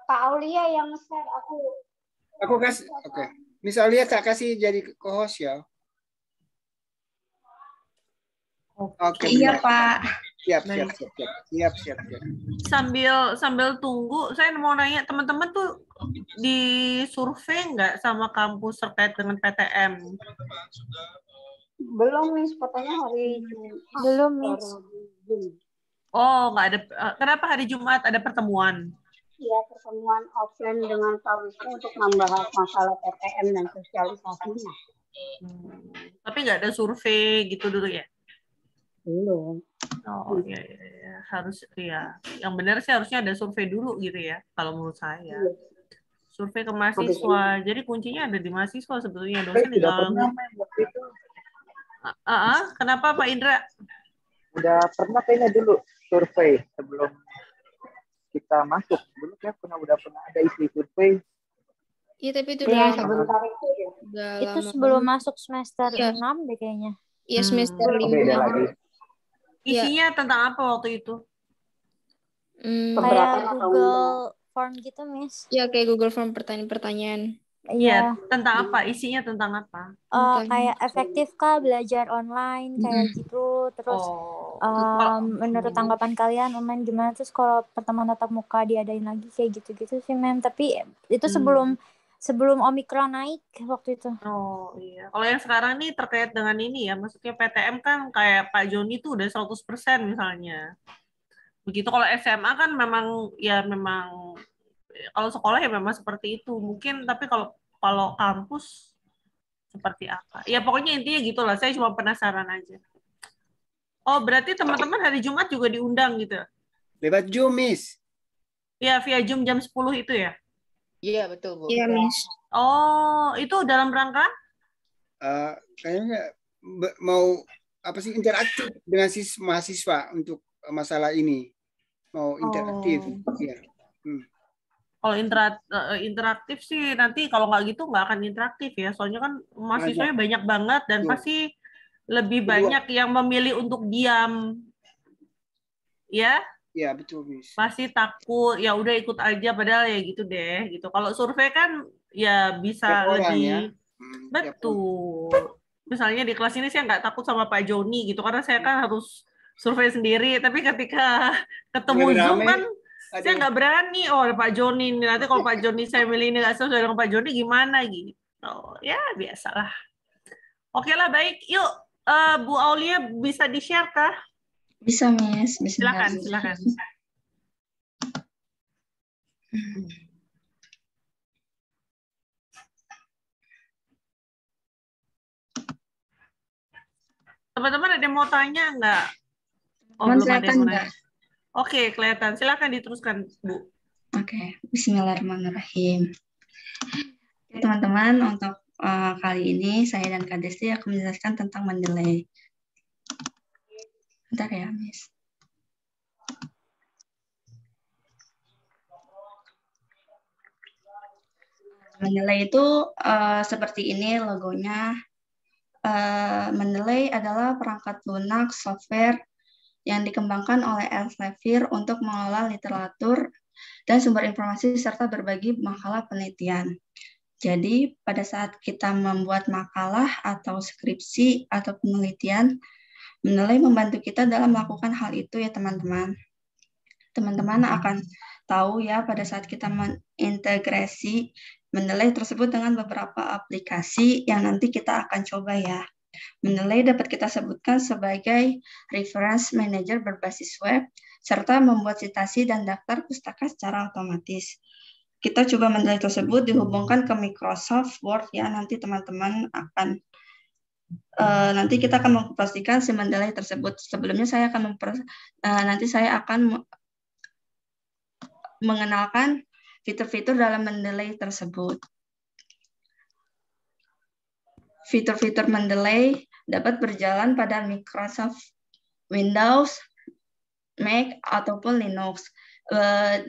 Kak Aulia yang share aku. Aku kasih, oke. Misalnya tak kasih jadi co-host ya. Oke, Iya, benar. Pak. Siap. Baik. Siap. Sambil tunggu, saya mau nanya teman-teman tuh di survei nggak sama kampus terkait dengan PTM? Belum, Miss. Katanya hari Jumat. Belum, Miss. Oh, nggak ada. Kenapa hari Jumat ada pertemuan? Ya, pertemuan offline dengan Pak Wisnu untuk membahas masalah PTM dan sosialisasinya. Tapi nggak ada survei gitu dulu ya? Belum. Oh iya. Harus ya. Yang benar sih harusnya ada survei dulu gitu ya, kalau menurut saya. Survei ke mahasiswa. Jadi kuncinya ada di mahasiswa sebetulnya. Dosen Tidak tinggal. pernah main waktu itu. Kenapa Pak Indra? Udah pernah kayaknya dulu survei sebelum kita masuk. Dulu kan udah pernah ada isi survei. Iya, tapi itu Ya, udah sebentar itu ya. Itu lama sebelum banget. masuk semester Iya. 6 deh kayaknya. Iya, semester Oh, 5. beda lagi. Isinya tentang apa waktu itu? Keberatan Kayak atau Google Form gitu, Miss. Ya, kayak Google Form pertanyaan-pertanyaan. Iya, tentang apa? Isinya tentang apa? Kayak efektif kah belajar online kayak gitu. Terus menurut tanggapan kalian online gimana, terus kalau pertemuan tatap muka diadain lagi kayak gitu-gitu sih, Mem. Tapi itu sebelum Omikron naik waktu itu. Oh iya. Kalau yang sekarang nih terkait dengan ini ya, maksudnya PTM kan kayak Pak Joni tuh udah 100% misalnya. Begitu kalau SMA kan memang kalau sekolah ya memang seperti itu. Mungkin tapi kalau kampus seperti apa? Ya pokoknya intinya gitulah. Saya cuma penasaran aja. Oh, berarti teman-teman hari Jumat juga diundang gitu? Lewat Zoom, Miss. Ya, via Zoom jam 10 itu ya? Iya, betul, Bu. Iya, Miss. Oh, itu dalam rangka? Kayaknya mau apa sih, interaktif dengan mahasiswa untuk masalah ini. Mau interaktif. Ya. Kalau interaktif sih nanti kalau nggak gitu nggak akan interaktif ya. Soalnya kan mahasiswanya banyak banget dan pasti lebih banyak yang memilih untuk diam. Ya? Ya, betul, Miss. Pasti takut, ya udah ikut aja padahal ya gitu deh gitu. Kalau survei kan ya bisa lebih betul. Misalnya di kelas ini saya nggak takut sama Pak Joni gitu karena saya kan harus survei sendiri. Tapi ketika ketemu Zoom kan saya nggak berani. Oh, Pak Joni ini nanti kalau Pak Joni saya milih ini nggak sesuai dengan Pak Joni gimana gitu. Ya biasalah. Oke lah, baik. Yuk, Bu Aulia bisa di-share kah? Bisa, Miss. Silakan. Teman-teman ada yang mau tanya nggak? Belum ada yang mau nanya. Oke, kelihatan. Silakan diteruskan, Bu. Oke, bismillahirrahmanirrahim. Teman-teman, untuk kali ini saya dan Kak Desti akan menjelaskan tentang Mendeley. Bentar ya, Miss. Mendeley itu seperti ini logonya. Mendeley adalah perangkat lunak software yang dikembangkan oleh Elsevier untuk mengolah literatur dan sumber informasi serta berbagi makalah penelitian. Jadi, pada saat kita membuat makalah atau skripsi atau penelitian, Mendeley membantu kita dalam melakukan hal itu ya teman-teman. Teman-teman akan tahu ya pada saat kita mengintegrasi Mendeley tersebut dengan beberapa aplikasi yang nanti kita akan coba ya. Mendeley dapat kita sebutkan sebagai reference manager berbasis web, serta membuat citasi dan daftar pustaka secara otomatis. Kita coba Mendeley tersebut dihubungkan ke Microsoft Word ya, nanti teman-teman akan nanti kita akan mempromosikan si Mendeley tersebut. Sebelumnya saya akan nanti saya akan mengenalkan fitur-fitur dalam Mendeley tersebut. Fitur-fitur Mendeley dapat berjalan pada Microsoft Windows, Mac, ataupun Linux.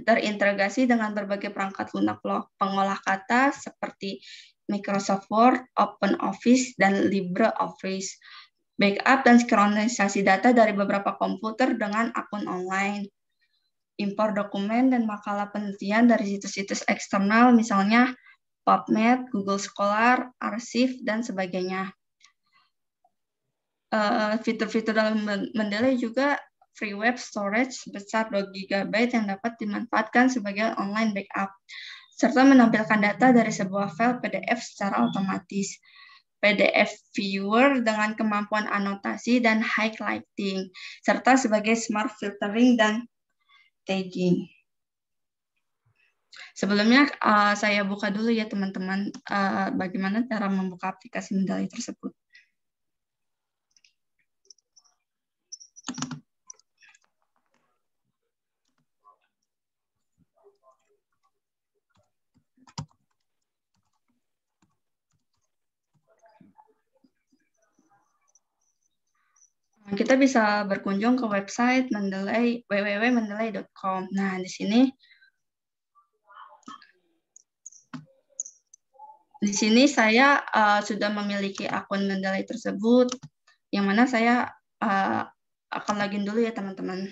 Terintegrasi dengan berbagai perangkat lunak pengolah kata seperti Microsoft Word, OpenOffice, dan LibreOffice. Backup dan sinkronisasi data dari beberapa komputer dengan akun online. impor dokumen dan makalah penelitian dari situs-situs eksternal, misalnya PubMed, Google Scholar, Arsif, dan sebagainya. Fitur-fitur dalam Mendeley juga free web storage sebesar 2 GB yang dapat dimanfaatkan sebagai online backup, serta menampilkan data dari sebuah file PDF secara otomatis. PDF viewer dengan kemampuan anotasi dan highlighting, serta sebagai smart filtering dan tagging. Sebelumnya saya buka dulu ya teman-teman bagaimana cara membuka aplikasi Mendeley tersebut. Kita bisa berkunjung ke website Mendeley, www.mendeley.com. Nah, di sini saya sudah memiliki akun Mendeley tersebut, yang mana saya akan login dulu ya teman-teman.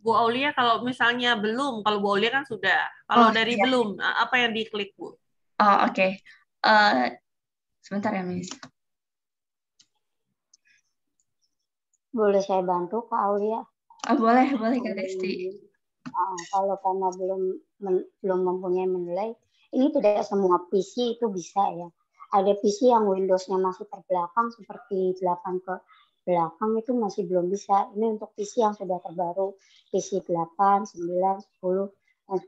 Bu Aulia, kalau misalnya belum, kalau Bu Aulia kan sudah. Kalau dari iya. belum, apa yang diklik, Bu? Oke. Sebentar ya, Miss. Boleh saya bantu, Kak Aulia? Boleh Kak Desti. Kalau karena belum mempunyai Mendeley, ini tidak semua PC itu bisa ya. Ada PC yang Windows-nya masih terbelakang seperti 8 ke belakang itu masih belum bisa. Ini untuk PC yang sudah terbaru, PC 8, 9, 10, dan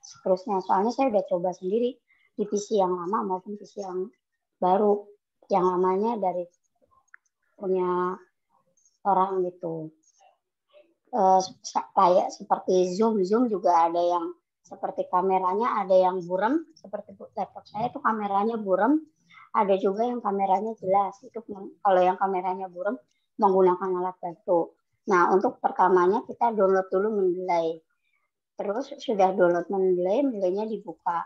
seterusnya. Soalnya saya udah coba sendiri di PC yang lama maupun PC yang baru. Yang lamanya dari punya orang gitu. Kayak seperti Zoom juga ada yang seperti kameranya ada yang buram, seperti laptop saya itu kameranya buram, ada juga yang kameranya jelas. Itu kalau yang kameranya buram menggunakan alat bantu. Nah, untuk pertamanya kita download dulu Mendeley. Terus sudah download Mendeley-nya dibuka.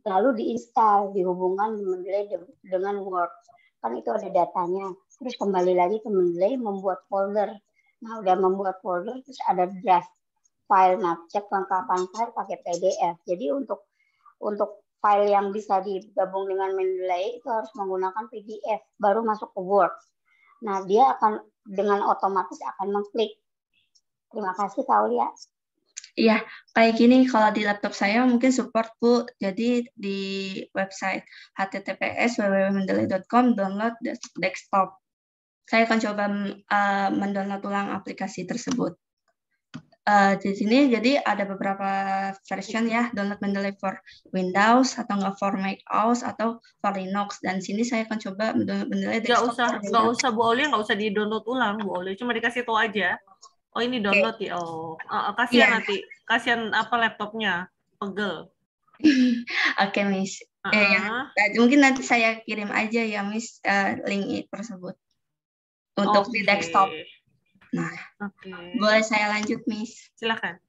Lalu diinstal, dihubungkan Mendeley dengan Word. Kan itu ada datanya. Terus kembali lagi ke Mendeley membuat folder. Nah, udah membuat folder, terus ada draft file. Nah, cek kelengkapan file pakai PDF. Jadi untuk file yang bisa digabung dengan Mendeley itu harus menggunakan PDF, baru masuk ke Word. Nah, dia akan dengan otomatis akan mengklik. Terima kasih, Kak Aulia. Iya, kayak gini kalau di laptop saya mungkin support, Bu. Jadi di website https://www.mendeley.com download desktop. Saya akan coba mendownload ulang aplikasi tersebut. Di sini jadi ada beberapa version ya, download Mendeley for Windows atau nggak for Mac OS atau for Linux. Dan sini saya akan coba mendownload Mendeley desktop. Nggak usah Bu Aulia, nggak usah di-download ulang, Bu Aulia. Cuma dikasih tahu aja. Oh, ini download ya. Oh, kasihan nanti. Kasihan apa laptopnya pegel. Oke, Miss. Ya. Mungkin nanti saya kirim aja ya, Miss, link tersebut untuk di desktop. Nah, boleh saya lanjut, Miss? Silakan.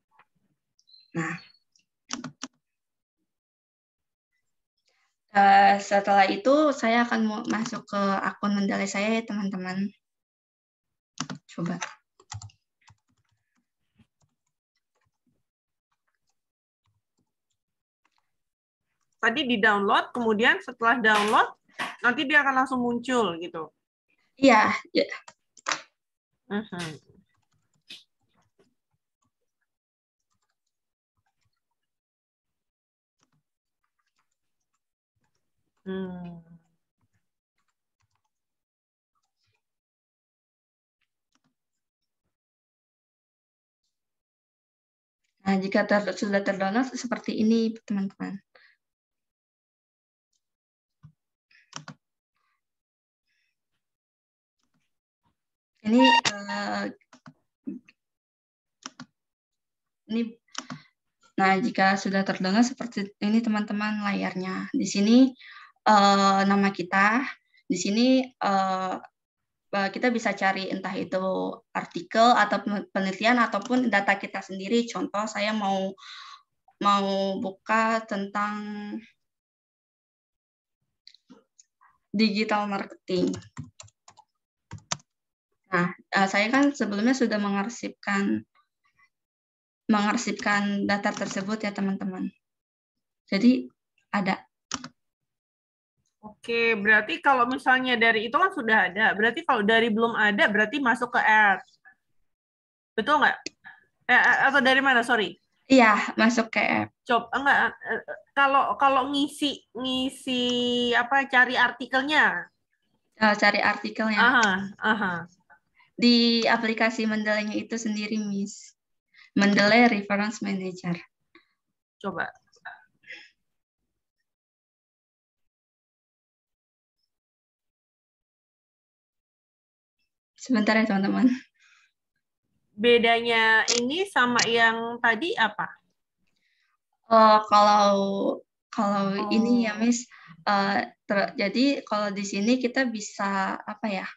Nah, setelah itu saya akan masuk ke akun Mendeley saya ya, teman-teman. Coba. Tadi di-download, kemudian setelah download, nanti dia akan langsung muncul gitu. Iya. Nah, jika sudah terdownload seperti ini, teman-teman. Ini nah, jika sudah terdownload seperti ini, teman-teman, layarnya. Di sini nama kita, di sini kita bisa cari entah itu artikel atau penelitian ataupun data kita sendiri. Contoh, saya mau buka tentang digital marketing. Nah, saya kan sebelumnya sudah mengarsipkan data tersebut ya teman-teman. Jadi ada. Oke, berarti kalau misalnya dari itu kan sudah ada. Berarti kalau dari belum ada, berarti masuk ke add. Betul nggak? Atau dari mana? Sorry. Iya, masuk ke app. Coba enggak. Kalau ngisi apa? Cari artikelnya. Cari artikelnya. Aha. Di aplikasi Mendeley itu sendiri, Miss. Mendeley Reference Manager. Coba. Sebentar ya, teman-teman. Bedanya ini sama yang tadi apa? Kalau ini ya, Miss, jadi kalau di sini kita bisa apa ya?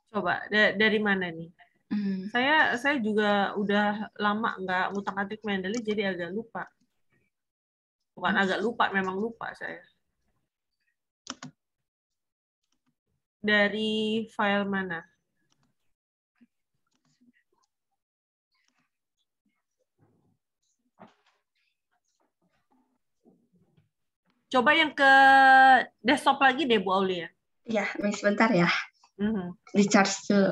Coba dari mana nih? Saya juga udah lama nggak ngutak-atik Mendeley, jadi agak lupa. Bukan agak lupa, memang lupa saya. Dari file mana? Coba yang ke desktop lagi deh, Bu Aulia. Iya, Miss, sebentar ya. Di charge dulu.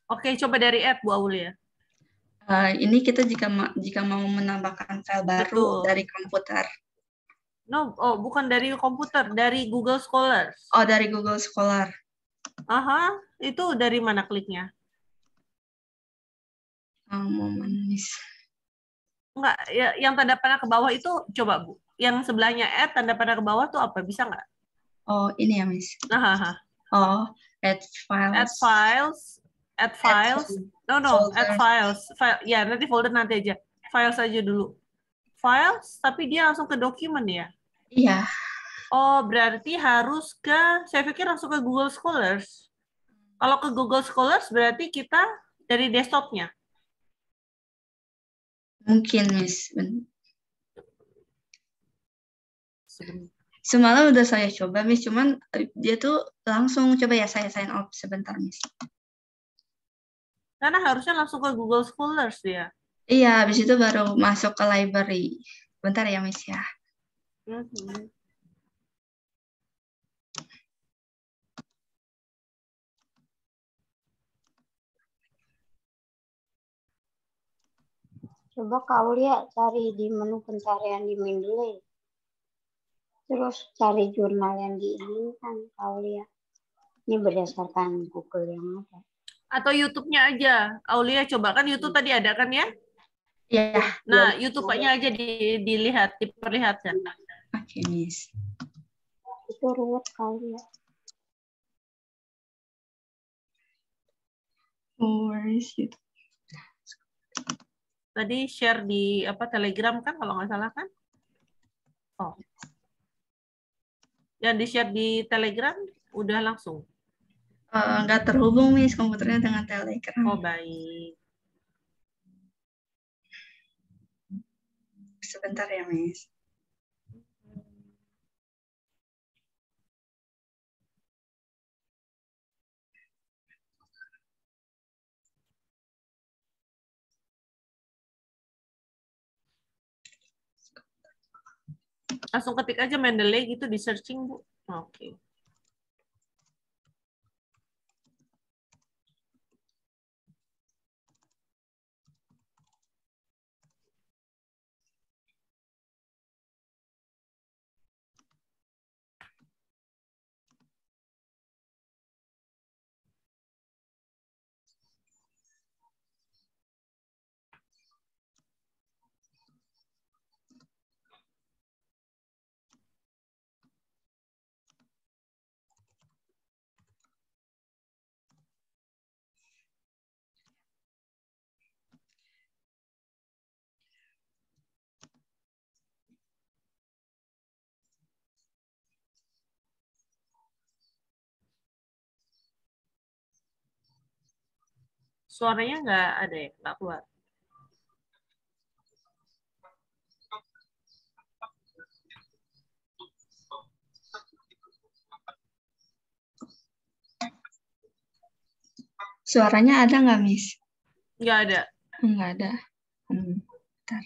Oke, coba dari add, Bu Aulia. Ini kita jika mau menambahkan file baru dari komputer. No, bukan dari komputer, dari Google Scholar. Oh, dari Google Scholar. Aha, itu dari mana kliknya? Momen, Miss. Enggak, ya, yang tanda panah ke bawah itu coba, Bu. Yang sebelahnya add, tanda panah ke bawah tuh apa? Bisa nggak? Oh, ini ya, Miss. Oh, add files. Add files. No, add files. Ya, nanti folder nanti aja. Files aja dulu. Files, tapi dia langsung ke dokumen ya? Iya. Oh, berarti harus saya pikir langsung ke Google Scholars. Kalau ke Google Scholars berarti kita dari desktopnya. Mungkin, Miss. Semalam udah saya coba, Miss. Cuman dia tuh langsung, coba ya saya sign off sebentar, Miss. Karena harusnya langsung ke Google Scholars dia. Iya, habis itu baru masuk ke library. Bentar ya, Miss ya. Coba kau lihat cari di menu pencarian di Mendeley. Terus cari jurnal yang di ini kan kau lihat. Ini berdasarkan Google yang ada. Atau YouTube-nya aja. Aulia coba kan YouTube tadi ada kan ya? Iya. Nah, YouTube-nya aja dilihat, diperlihatkan. Oke, Miss. Itu ruwet kali ya. Where is it? Tadi share di Telegram kan kalau nggak salah kan? Oh. Yang di-share di Telegram udah langsung. Nggak terhubung, Miss, komputernya dengan Telegram. Oh, baik. Sebentar ya, Miss. Langsung ketik aja Mendeley gitu di searching, Bu. Oke. Suaranya nggak ada ya, nggak keluar. Suaranya ada nggak, Miss? Nggak ada. Nggak ada. Bentar.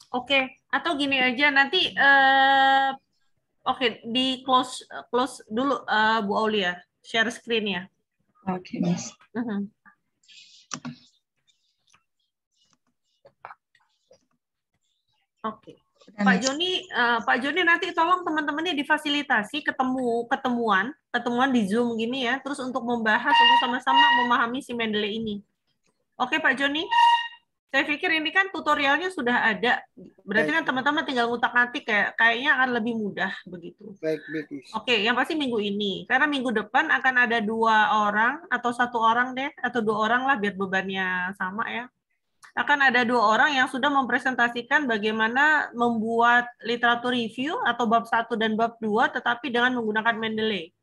Oke, atau gini aja nanti oke, di close dulu Bu Aulia, share screen ya. Oke, Miss. Oke. Pak Joni nanti tolong teman-temannya difasilitasi ketemuan di Zoom gini ya, terus untuk membahas untuk sama-sama memahami si Mendeley ini. Oke Pak Joni, saya pikir ini kan tutorialnya sudah ada, berarti kan teman-teman tinggal ngutak-ngatik kayaknya akan lebih mudah begitu. Baik. Oke, yang pasti minggu ini, karena minggu depan akan ada 2 orang atau 1 orang deh, atau 2 orang lah biar bebannya sama ya. Akan ada 2 orang yang sudah mempresentasikan bagaimana membuat literatur review atau bab 1 dan bab 2 tetapi dengan menggunakan Mendeley.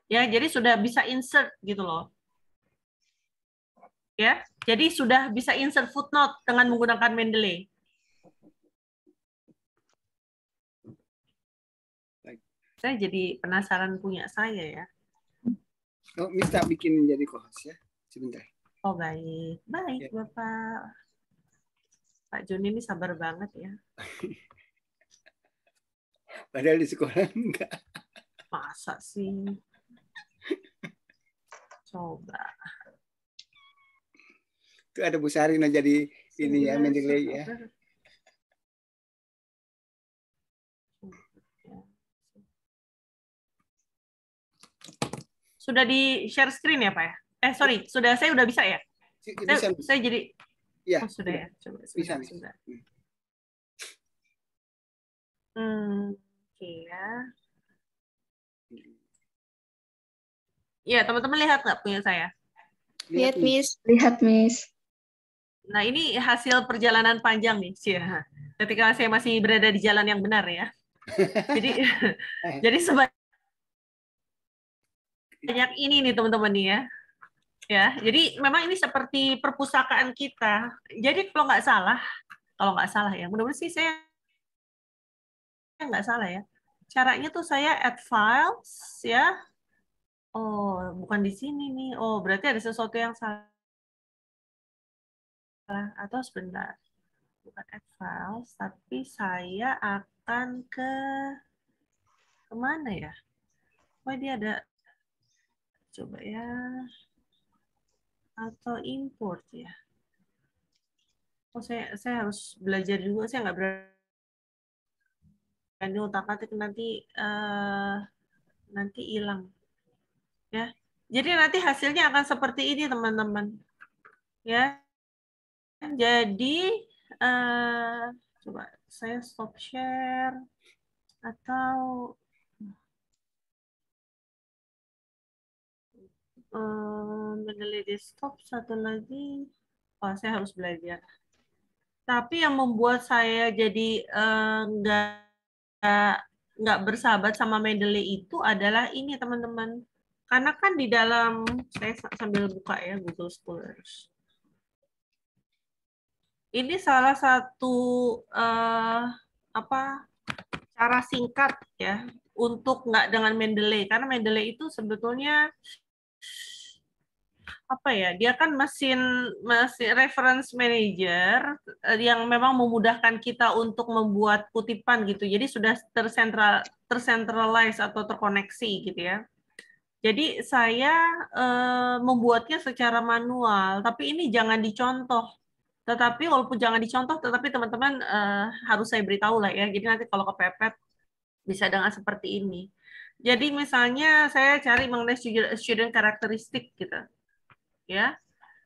Ya, jadi sudah bisa insert gitu loh. Ya, jadi sudah bisa insert footnote dengan menggunakan Mendeley. Baik. Saya jadi penasaran punya saya ya. Oh, minta bikin jadi co-host ya. Sebentar. Oh baik, baik ya. Bapak. Pak Joni ini sabar banget ya. Padahal di sekolah enggak. Masa sih? Coba. Itu ada Bu Sarina jadi ini ya, Mendeley ya. Sudah di share screen ya Pak ya? Sorry, saya udah bisa ya? Saya jadi ya, sudah ya. Coba bisa. Oke ya. Ya, teman-teman lihat nggak punya saya? Lihat, Miss. Lihat, Miss. Nah, ini hasil perjalanan panjang nih, ketika saya masih berada di jalan yang benar ya. Jadi sebanyak ini nih teman-teman nih ya. Ya, jadi memang ini seperti perpustakaan kita. Jadi kalau nggak salah ya, mudah-mudahan sih saya nggak salah ya. Caranya tuh saya add files ya. Oh, bukan di sini nih. Oh, berarti ada sesuatu yang salah. Atau sebentar. Bukan add files, tapi saya akan kemana ya? Wah, dia ada. Coba ya. Atau import ya. Oh, saya harus belajar juga. Saya nggak berani utak-atik nanti hilang. Ya. Jadi nanti hasilnya akan seperti ini, teman-teman. Ya. Jadi coba saya stop share atau Mendeley desktop satu lagi. Oh, saya harus belajar. Tapi yang membuat saya jadi nggak bersahabat sama Mendeley itu adalah ini, teman-teman. Karena kan di dalam, saya sambil buka ya Google Scholars. Ini salah satu cara singkat ya untuk nggak dengan Mendeley, karena Mendeley itu sebetulnya dia kan mesin reference manager yang memang memudahkan kita untuk membuat kutipan gitu. Jadi sudah tercentralize atau terkoneksi gitu ya. Jadi saya membuatnya secara manual, tapi ini jangan dicontoh. Tetapi walaupun jangan dicontoh, tetapi teman-teman harus saya beritahu lah ya. Jadi nanti kalau kepepet Bisa dengan seperti ini. Jadi misalnya saya cari mengenai student karakteristik gitu. Ya.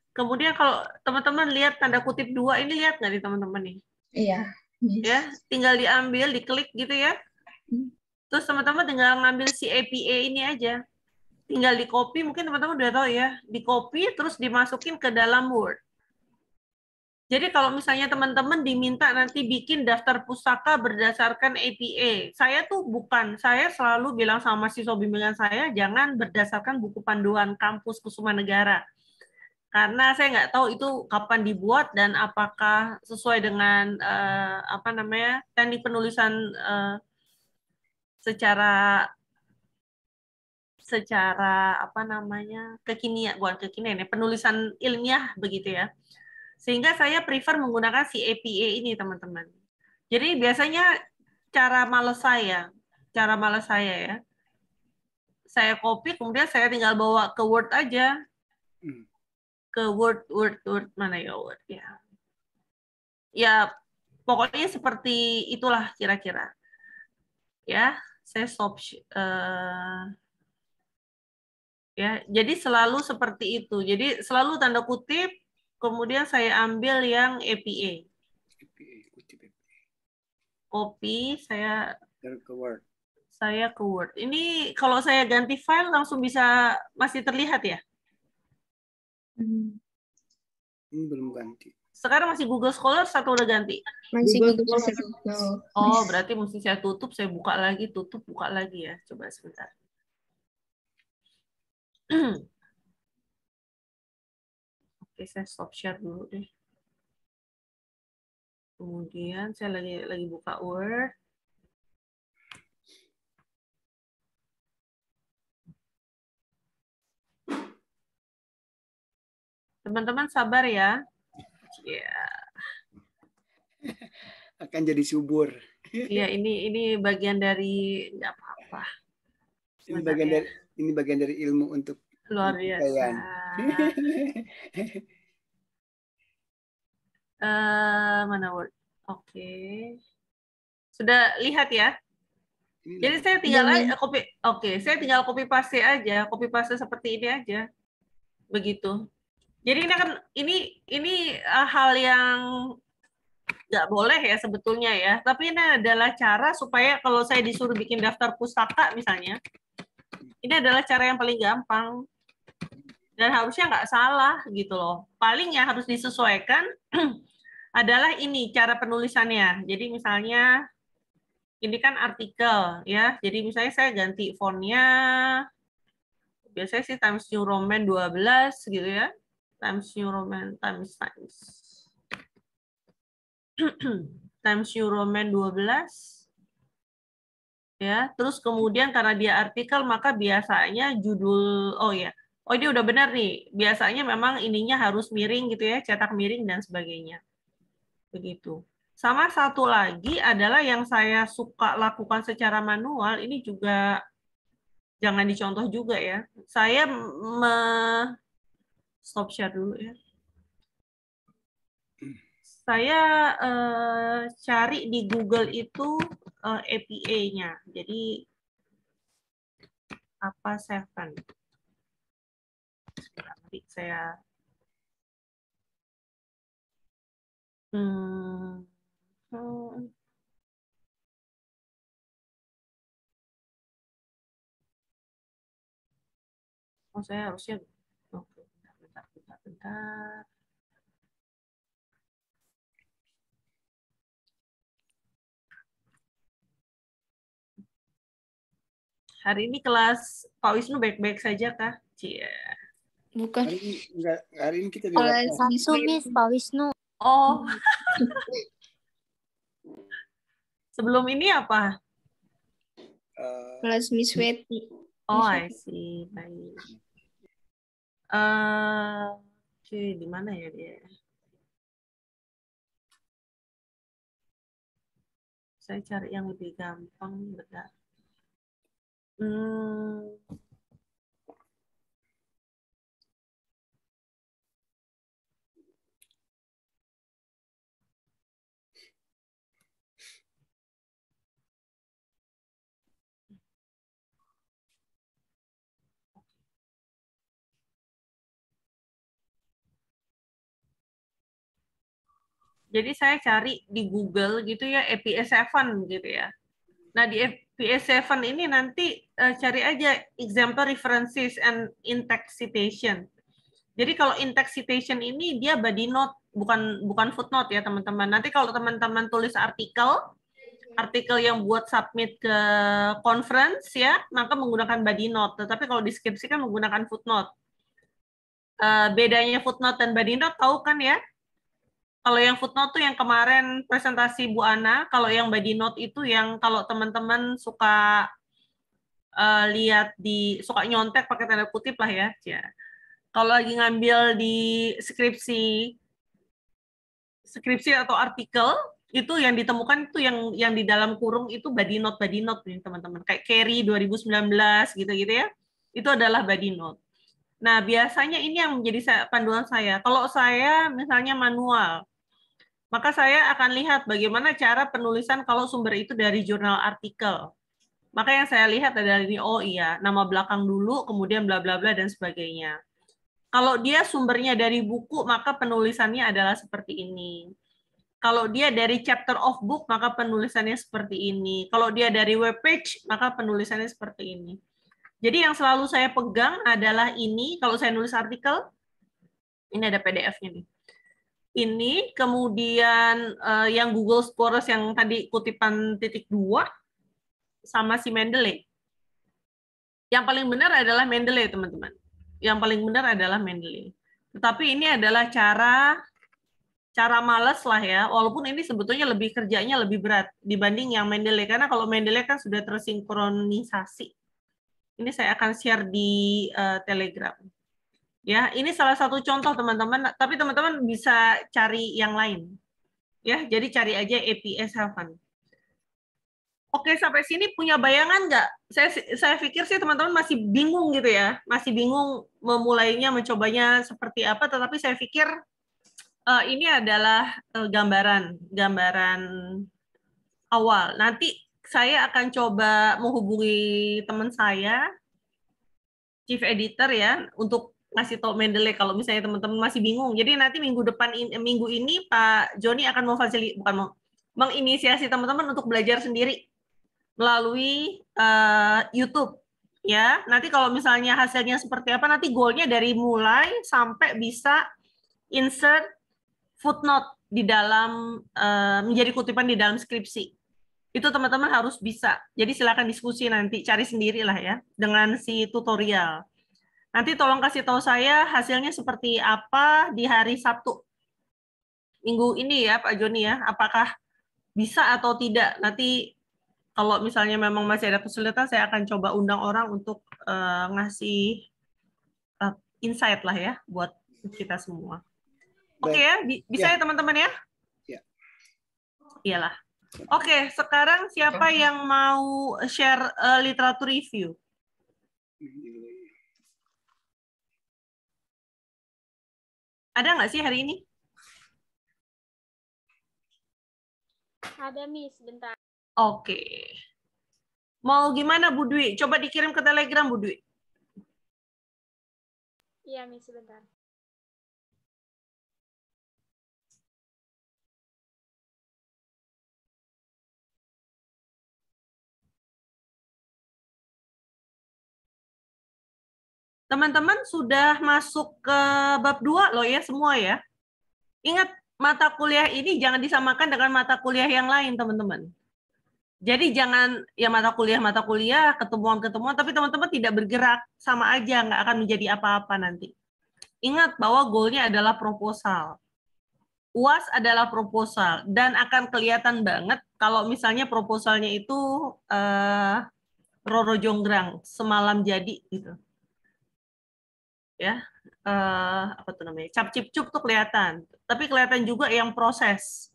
Kemudian kalau teman-teman lihat tanda kutip 2 ini, lihat nggak nih teman-teman nih? Iya. Ya, tinggal diambil, diklik gitu ya. Terus teman-teman tinggal ngambil si APA ini aja. Tinggal di copy, mungkin teman-teman udah tahu ya. Di copy terus dimasukin ke dalam Word. Jadi kalau misalnya teman-teman diminta nanti bikin daftar pustaka berdasarkan APA, saya selalu bilang sama siswa bimbingan saya, jangan berdasarkan buku panduan kampus Kusuma Negara. Karena saya nggak tahu itu kapan dibuat dan apakah sesuai dengan teknik penulisan secara kekinian, bukan kekinian ya, penulisan ilmiah begitu ya. Sehingga saya prefer menggunakan si APA ini, teman-teman. Jadi biasanya cara malas saya ya, saya copy, kemudian saya tinggal bawa ke Word aja. Ke Word mana ya Word ya. Ya, pokoknya seperti itulah kira-kira. Ya, saya stop. Ya, jadi selalu seperti itu. Jadi selalu tanda kutip, kemudian saya ambil yang APA. Copy, saya ke Word. Ini kalau saya ganti file langsung bisa masih terlihat ya? Ini belum ganti. Sekarang masih Google Scholar atau udah ganti? Masih Google Scholar. Oh, berarti mesti saya tutup, saya buka lagi, buka lagi ya. Coba sebentar. Oke, saya stop share dulu deh. Kemudian saya lagi buka Word. Teman-teman sabar ya. Ya. Akan jadi subur. Iya, ini bagian dari nggak apa-apa. Ini bagian dari ilmu untuk luar biasa. Mana Word? Oke. Sudah lihat ya? Jadi saya tinggal saya tinggal copy paste aja, copy paste seperti ini aja. Begitu. Jadi ini hal yang nggak boleh ya sebetulnya ya, tapi ini adalah cara supaya kalau saya disuruh bikin daftar pustaka misalnya, ini adalah cara yang paling gampang dan harusnya nggak salah gitu loh. Paling yang harus disesuaikan adalah ini cara penulisannya. Jadi misalnya ini kan artikel ya, jadi misalnya saya ganti fontnya, biasanya sih Times New Roman 12 gitu ya, Times New Roman Times Times New Roman 12 ya. Terus kemudian karena dia artikel maka biasanya judul ini udah benar nih. Biasanya memang ininya harus miring gitu ya, cetak miring dan sebagainya. Begitu. Sama satu lagi adalah yang saya suka lakukan secara manual, ini juga jangan dicontoh juga ya. Saya stop share dulu ya. Saya cari di Google itu APA-nya. Jadi apa 7? Nanti saya saya harusnya bentar. Hari ini kelas Pak Wisnu baik-baik saja kah? Cia. Bukan. Hari ini kita Sabtu Miss Pak Wisnu. Oh. Sebelum ini apa? Kelas Miss Weti. Oh, I see. Baik. Di mana ya dia? Saya cari yang lebih gampang, bentar. Jadi saya cari di Google gitu ya, APA7 gitu ya. Nah, di APA7 ini nanti cari aja example references and in-text citation. Jadi kalau in-text citation ini dia body note, bukan footnote ya teman-teman. Nanti kalau teman-teman tulis artikel yang buat submit ke conference ya, maka menggunakan body note. Tetapi kalau deskripsi kan menggunakan footnote. Bedanya footnote dan body note tahu kan ya? Kalau yang footnote tuh yang kemarin presentasi Bu Ana, kalau yang body note itu yang kalau teman-teman suka lihat suka nyontek pakai tanda kutip lah ya. Kalau lagi ngambil di skripsi atau artikel itu yang ditemukan itu yang di dalam kurung itu body note nih teman-teman. Kayak Carey 2019 gitu-gitu ya. Itu adalah body note. Nah, biasanya ini yang menjadi panduan saya. Kalau saya misalnya manual, maka saya akan lihat bagaimana cara penulisan kalau sumber itu dari jurnal artikel. Maka yang saya lihat adalah ini, oh iya, nama belakang dulu, kemudian bla bla bla dan sebagainya. Kalau dia sumbernya dari buku, maka penulisannya adalah seperti ini. Kalau dia dari chapter of book, maka penulisannya seperti ini. Kalau dia dari web page, maka penulisannya seperti ini. Jadi yang selalu saya pegang adalah ini, kalau saya nulis artikel, ini ada PDF-nya nih. Ini, kemudian yang Google Scholars yang tadi kutipan .2, sama si Mendeley. Yang paling benar adalah Mendeley, teman-teman. Yang paling benar adalah Mendeley. Tetapi ini adalah cara malas lah ya, walaupun ini sebetulnya kerjanya lebih berat dibanding yang Mendeley, karena kalau Mendeley kan sudah tersinkronisasi. Ini saya akan share di Telegram. Ya, ini salah satu contoh teman-teman, tapi teman-teman bisa cari yang lain. Ya, jadi cari aja APA7. Oke, sampai sini punya bayangan nggak? Saya pikir sih teman-teman masih bingung gitu ya, masih bingung memulainya, mencobanya seperti apa. Tetapi saya pikir ini adalah gambaran awal. Nanti saya akan coba menghubungi teman saya, chief editor ya, untuk ngasih tahu Mendeley kalau misalnya teman-teman masih bingung. Jadi nanti minggu ini Pak Joni akan menginisiasi teman-teman untuk belajar sendiri melalui YouTube ya. Nanti kalau misalnya hasilnya seperti apa, nanti goalnya dari mulai sampai bisa insert footnote di dalam menjadi kutipan di dalam skripsi. Itu teman-teman harus bisa. Jadi silakan diskusi nanti, cari sendirilah ya dengan si tutorial. Nanti tolong kasih tahu saya hasilnya seperti apa di hari Sabtu minggu ini ya Pak Joni ya. Apakah bisa atau tidak? Nanti kalau misalnya memang masih ada kesulitan, saya akan coba undang orang untuk ngasih insight lah ya buat kita semua. Oke ya, bisa ya teman-teman ya? Ya. Iyalah. Oke, sekarang siapa yang mau share literatur review? Ada nggak sih hari ini? Ada, Miss, bentar. Oke. Mau gimana, Bu Dwi? Coba dikirim ke Telegram, Bu Dwi. Iya, Miss, bentar. Teman-teman sudah masuk ke bab 2 loh ya semua ya. Ingat, mata kuliah ini jangan disamakan dengan mata kuliah yang lain, teman-teman. Jadi jangan ya mata kuliah, ketemuan, tapi teman-teman tidak bergerak, sama aja, nggak akan menjadi apa-apa nanti. Ingat bahwa goalnya adalah proposal. UAS adalah proposal, dan akan kelihatan banget kalau misalnya proposalnya itu Roro Jonggrang, semalam jadi gitu. Ya, apa tuh namanya, cap cip cup tuh kelihatan, tapi kelihatan juga yang proses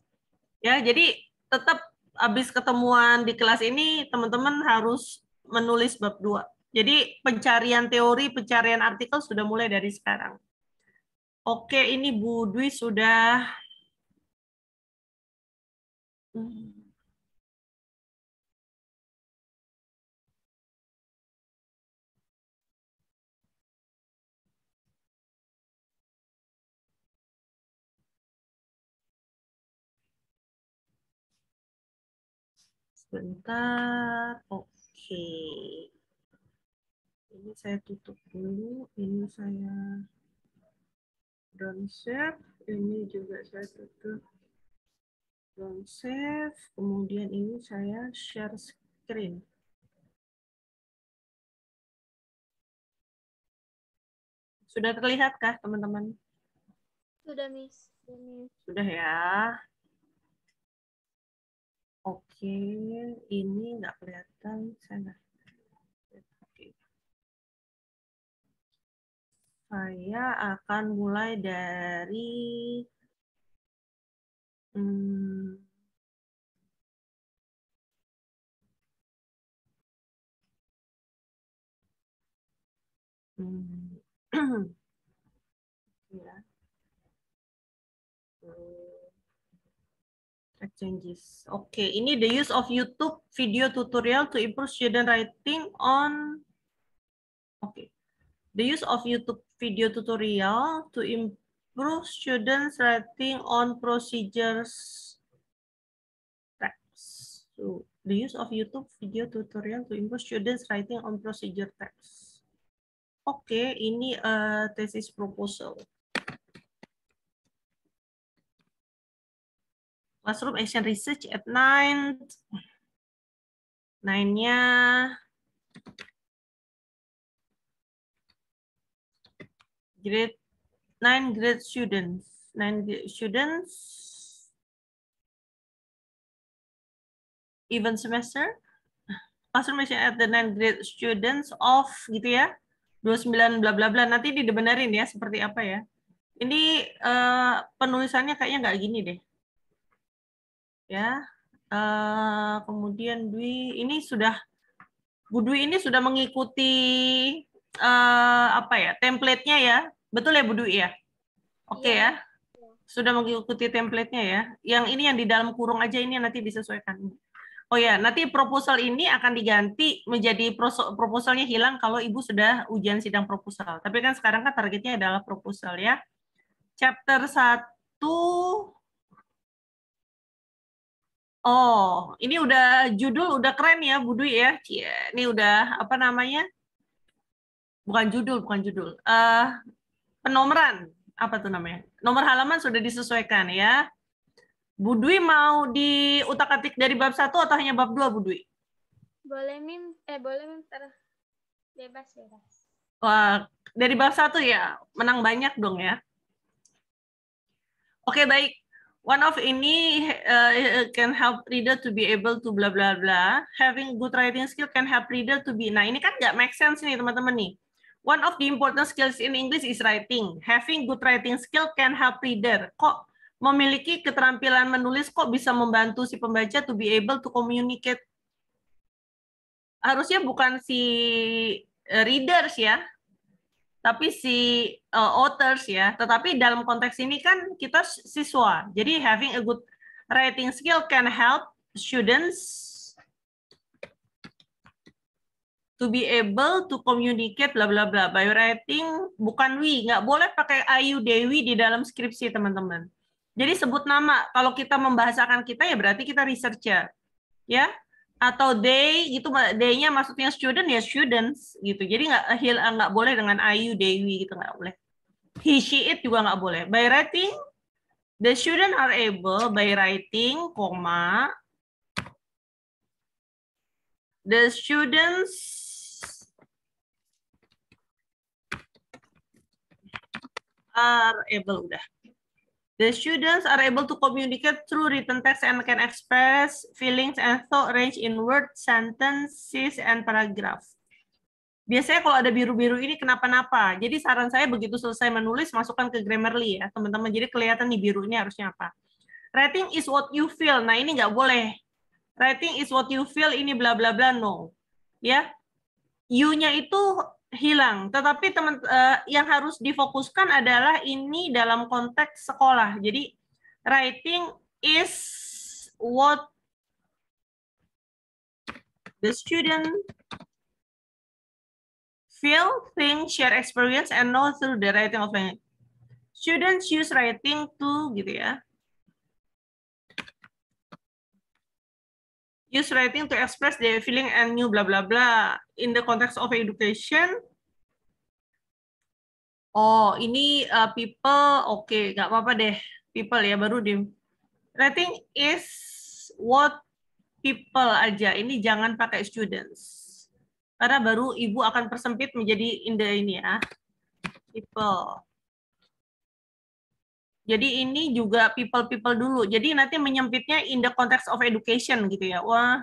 ya. Jadi tetap habis ketemuan di kelas ini teman-teman harus menulis bab 2. Jadi pencarian teori, pencarian artikel sudah mulai dari sekarang. Oke, ini Bu Dwi sudah Sebentar. Oke. Ini saya tutup dulu. Ini saya don't save. Ini juga saya tutup. Don't save. Kemudian ini saya share screen. Sudah terlihatkah, teman-teman? Sudah, Miss. Sudah ya. Oke, ini nggak kelihatan. Oke. Saya akan mulai dari ya. Changes. Oke, ini the use of YouTube video tutorial to improve student writing on. Oke, the use of YouTube video tutorial to improve students writing on procedures text. So, the use of YouTube video tutorial to improve students writing on procedure text. Oke, ini thesis proposal. Classroom action research at 9. 9-nya grade 9 grade students. 9 grade students even semester. Classroom action at the 9 grade students of gitu ya. 29 bla bla bla, nanti dibenerin ya seperti apa ya. Ini penulisannya kayaknya nggak gini deh. Ya. Kemudian Dwi ini sudah Bu Dwi ini sudah mengikuti apa ya? Template-nya ya. Betul ya Bu Dwi ya? Oke ya. Sudah mengikuti template-nya ya. Yang ini yang di dalam kurung aja ini nanti disesuaikan. Oh ya, nanti proposal ini akan diganti menjadi proposalnya hilang kalau Ibu sudah ujian sidang proposal. Tapi kan sekarang kan targetnya adalah proposal ya. Chapter 1. Oh, ini udah judul udah keren ya Bu Dwi ya. Ini udah apa namanya? Bukan judul. Penomoran. Apa tuh namanya? Nomor halaman sudah disesuaikan ya. Bu Dwi mau diutak-atik dari bab 1 atau hanya bab 2, Bu Dwi? Boleh, Mim. Boleh, Mim. Bebas. Wah, dari bab 1 ya. Menang banyak dong ya. Oke, baik. One of ini can help reader to be able to bla bla bla. Having good writing skill can help reader to be. Nah, ini kan nggak make sense nih, teman-teman nih. One of the important skills in English is writing. Having good writing skill can help reader. Kok memiliki keterampilan menulis kok bisa membantu si pembaca to be able to communicate? Harusnya bukan si readers ya, tapi si authors ya. Tetapi dalam konteks ini kan kita siswa. Jadi having a good writing skill can help students to be able to communicate bla bla bla. By writing bukan we, nggak boleh pakai Ayu Dewi di dalam skripsi teman-teman. Jadi sebut nama. Kalau kita membahasakan kita ya berarti kita researcher, ya. Atau they gitu, they-nya maksudnya student ya students gitu. Jadi nggak boleh dengan Ayu Dewi gitu, nggak boleh. He she it juga nggak boleh. By writing, the student are able by writing, the students are able udah. The students are able to communicate through written text and can express feelings and thought range in words, sentences, and paragraph. Biasanya kalau ada biru-biru ini kenapa-napa. Jadi saran saya begitu selesai menulis, masukkan ke Grammarly ya, teman-teman. Jadi kelihatan nih biru ini harusnya apa. Writing is what you feel. Nah ini nggak boleh. Writing is what you feel, ini bla bla bla, no. Ya, you-nya itu hilang, tetapi yang harus difokuskan adalah ini dalam konteks sekolah. Jadi writing is what the student feel, think, share experience, and know through the writing of language. Students use writing to gitu ya. use writing to express their feeling and new blah blah blah in the context of education. Oh, ini people, oke, nggak apa-apa deh. People ya, baru di writing is what people aja. Ini jangan pakai students. Karena baru ibu akan persempit menjadi in the ini ya. People. Jadi ini juga people dulu. Jadi nanti menyempitnya in the context of education gitu ya. Wah,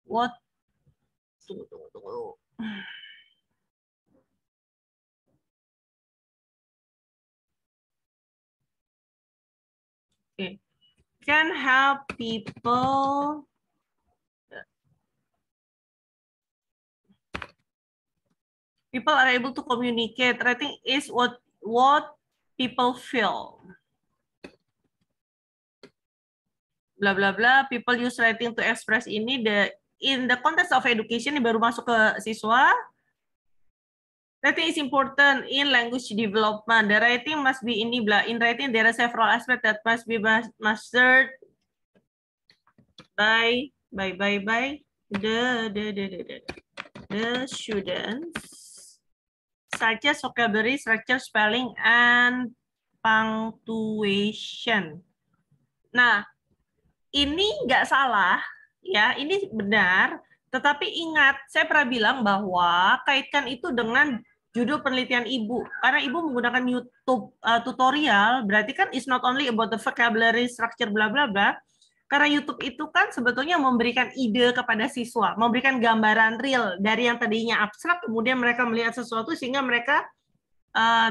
what? Tunggu. Okay. Can help people are able to communicate. Writing is what people feel. Blah blah blah. People use writing to express ini in the context of education, ini baru masuk ke siswa. Writing is important in language development. The writing must be ini blah. In writing there are several aspects that must be mastered by the students, such as vocabulary, structure, spelling, and punctuation. Nah, ini nggak salah, ya, ini benar. Tetapi ingat, saya pernah bilang bahwa kaitkan itu dengan judul penelitian ibu. Karena ibu menggunakan YouTube tutorial, berarti kan it's not only about the vocabulary, structure, bla bla bla. Karena YouTube itu kan sebetulnya memberikan ide kepada siswa, memberikan gambaran real dari yang tadinya abstrak, kemudian mereka melihat sesuatu sehingga mereka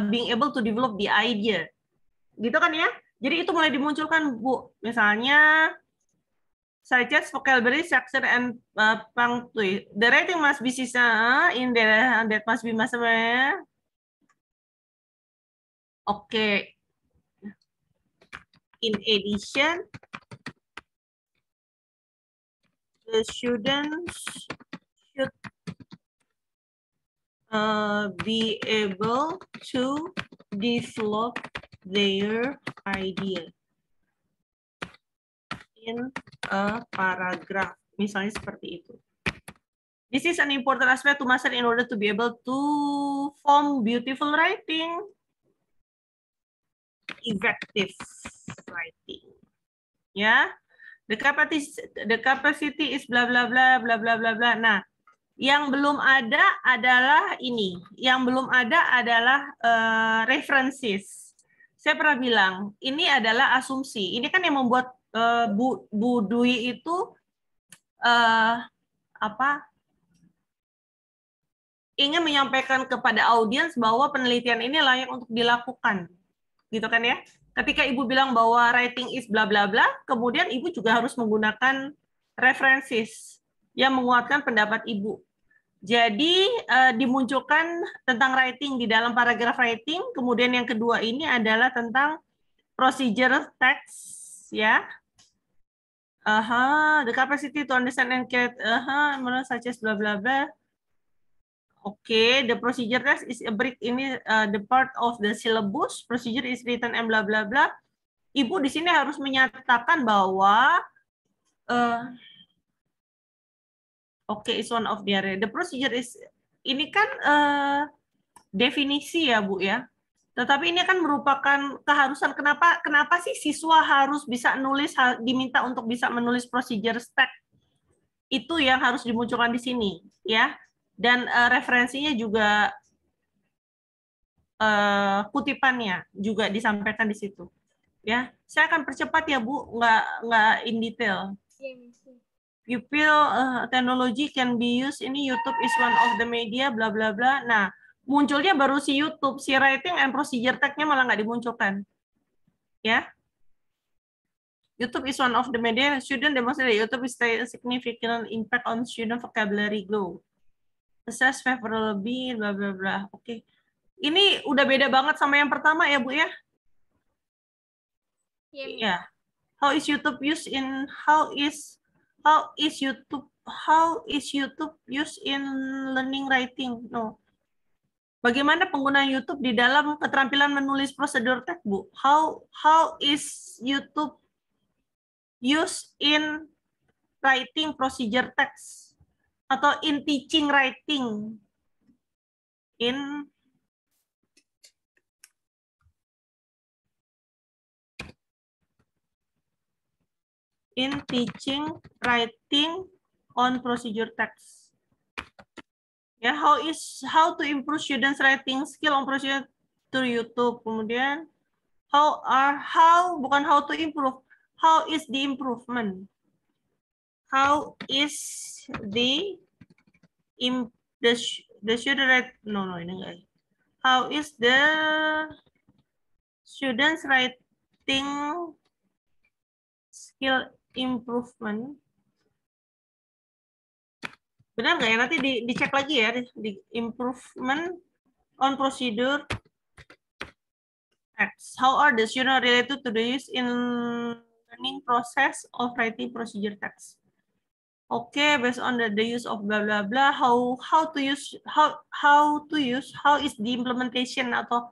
being able to develop the idea. Gitu kan ya? Jadi itu mulai dimunculkan, Bu. Misalnya, such as vocabulary, structure, and punctuation. The writing must be in there, that must be master. Okay. In addition, the students should be able to develop their idea in a paragraph. Misalnya seperti itu. This is an important aspect to master in order to be able to form beautiful writing, effective writing. Ya. The capacity is bla bla bla bla bla bla bla. Nah, yang belum ada adalah ini. Yang belum ada adalah references. Saya pernah bilang, ini adalah asumsi. Ini kan yang membuat Bu Dwi itu ingin menyampaikan kepada audiens bahwa penelitian ini layak untuk dilakukan. Gitu kan ya? Ketika ibu bilang bahwa writing is bla bla bla, kemudian ibu juga harus menggunakan references yang menguatkan pendapat ibu. Jadi dimunculkan tentang writing di dalam paragraf writing, kemudian yang kedua ini adalah tentang procedure text, ya. The capacity to understand and get, such as bla bla bla. Oke, the procedure text is a brick ini the part of the syllabus. Procedure is written and bla bla bla. Ibu di sini harus menyatakan bahwa it's one of the area. The procedure is ini kan definisi ya Bu ya. Tetapi ini kan merupakan keharusan. Kenapa sih siswa harus bisa nulis, diminta untuk bisa menulis procedure text? Itu yang harus dimunculkan di sini ya. Dan referensinya juga kutipannya juga disampaikan di situ. Ya, saya akan percepat ya Bu, nggak in detail. You feel technology can be used ini YouTube is one of the media bla bla bla. Nah, munculnya baru si YouTube, si writing and procedure text-nya malah nggak dimunculkan. Ya. YouTube is one of the media. Student demonstrate YouTube is a significant impact on student vocabulary growth. Assess favorability, bla bla bla. Oke. Ini udah beda banget sama yang pertama ya, Bu ya? Iya. Yeah. How is YouTube used in YouTube used in learning writing? No. Bagaimana penggunaan YouTube di dalam keterampilan menulis prosedur teks, Bu? How is YouTube used in writing procedure text atau in teaching writing? In teaching writing on procedure text. Ya, how to improve students writing skill on procedure to YouTube. Kemudian bukan how to improve, how is the improvement? How is the student write, no ini enggak. How is the students writing skill improvement? Benar nggak ya? Nanti dicek lagi ya, di improvement on procedure text. How are the students related to the use in learning process of writing procedure text? Okay, based on the use of blah blah blah, how is the implementation atau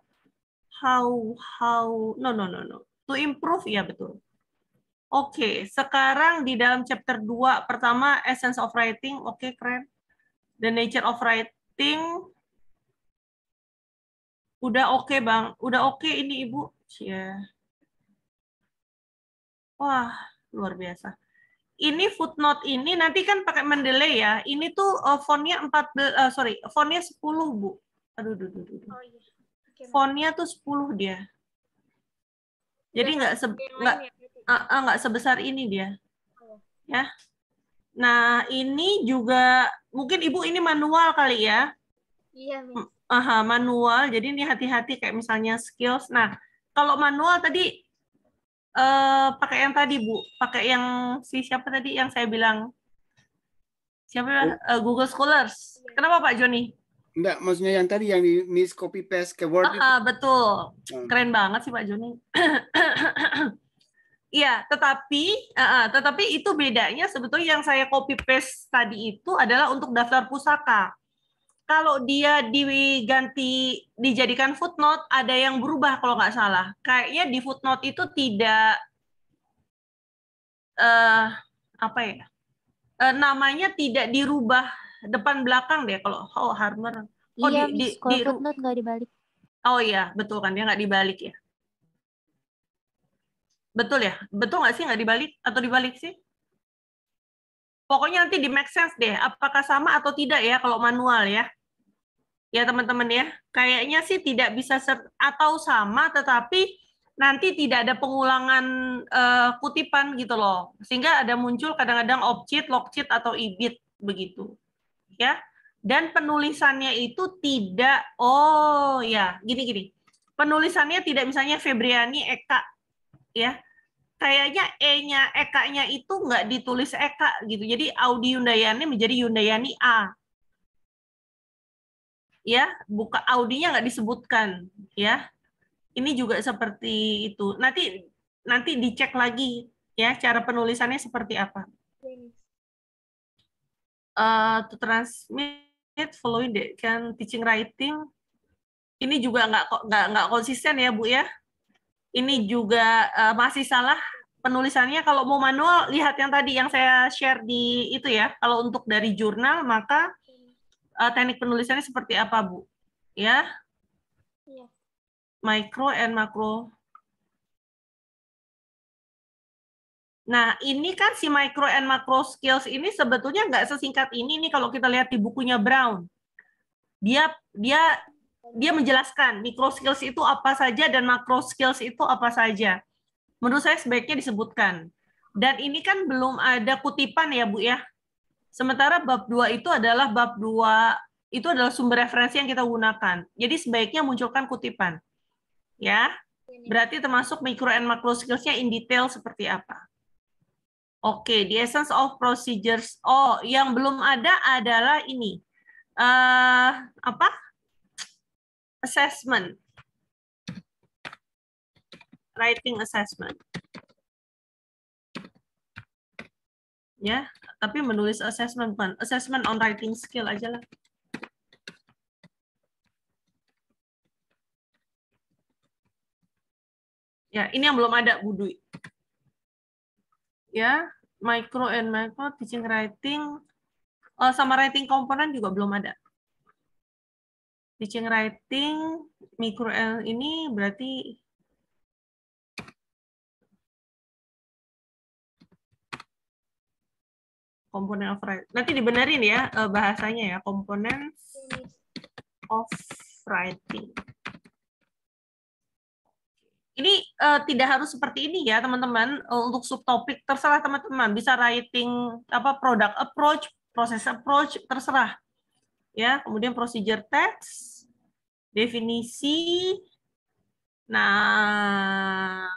no to improve, ya betul. Oke, sekarang di dalam chapter 2 pertama essence of writing, oke, keren. The nature of writing udah oke, Bang. Udah oke ini Ibu. Ya. Wah, luar biasa. Ini footnote ini nanti kan pakai Mendeley ya. Ini tuh fontnya 10, Bu. Aduh. Oh, iya. Okay, fontnya tuh 10 dia. Jadi nggak sebesar ini dia. Ya. Nah, ini juga mungkin Ibu ini manual kali ya. Iya, Miss. Manual. Jadi ini hati-hati kayak misalnya skills. Nah, kalau manual tadi pakai yang tadi, Bu. Pakai yang siapa tadi yang saya bilang? Siapa? Google Scholars. Kenapa Pak Joni? Enggak, maksudnya yang tadi yang di Miss copy paste ke Word itu. Betul. Keren banget sih Pak Joni. Iya, tetapi itu bedanya sebetulnya yang saya copy paste tadi itu adalah untuk daftar pusaka. Kalau dia dijadikan footnote, ada yang berubah kalau nggak salah. Kayaknya di footnote itu tidak namanya tidak dirubah depan belakang deh kalau Harmer. Iya, Miss, kalau footnote nggak dibalik. Oh iya, betul kan, dia nggak dibalik ya. Betul ya? Betul nggak sih nggak dibalik? Atau dibalik sih? Pokoknya nanti di make sense deh, apakah sama atau tidak ya kalau manual ya. Ya teman-teman ya, kayaknya sih tidak bisa atau sama, tetapi nanti tidak ada pengulangan kutipan gitu loh. Sehingga ada muncul kadang-kadang off-cheat, log-cheat, atau ibit begitu. Ya. Dan penulisannya itu tidak, gini. Penulisannya tidak misalnya Febriani Eka, ya. Kayaknya E-nya, Eka-nya itu nggak ditulis Eka gitu. Jadi Audi Yundayani menjadi Yundayani A. Ya, buka Audinya nggak disebutkan, ya. Ini juga seperti itu. Nanti dicek lagi ya cara penulisannya seperti apa. To transmit following the can teaching writing. Ini juga nggak konsisten ya Bu ya. Ini juga masih salah penulisannya. Kalau mau manual, lihat yang tadi yang saya share di itu ya. Kalau untuk dari jurnal, maka teknik penulisannya seperti apa, Bu? Ya. Iya. Micro and macro. Nah, ini kan si micro and macro skills ini sebetulnya nggak sesingkat ini nih kalau kita lihat di bukunya Brown. Dia menjelaskan micro skills itu apa saja dan macro skills itu apa saja. Menurut saya sebaiknya disebutkan. Dan ini kan belum ada kutipan ya, Bu ya. Sementara bab 2 itu adalah sumber referensi yang kita gunakan. Jadi sebaiknya munculkan kutipan. Ya. Berarti termasuk micro and macro skills-nya in detail seperti apa. Oke, the essence of procedures. Oh, yang belum ada adalah ini. Assessment. Writing assessment. Ya, tapi menulis assessment bukan. Assessment on writing skill aja lah. Ya, ini yang belum ada, Bu Dwi. Ya, micro and macro, teaching writing, sama writing komponen juga belum ada. Teaching writing, micro ini berarti komponen of writing. Nanti dibenerin ya bahasanya ya, komponen of writing. Ini tidak harus seperti ini ya teman-teman. Untuk subtopik terserah teman-teman. Bisa writing apa product approach, process approach, terserah. Ya, kemudian procedure text, definisi. Nah,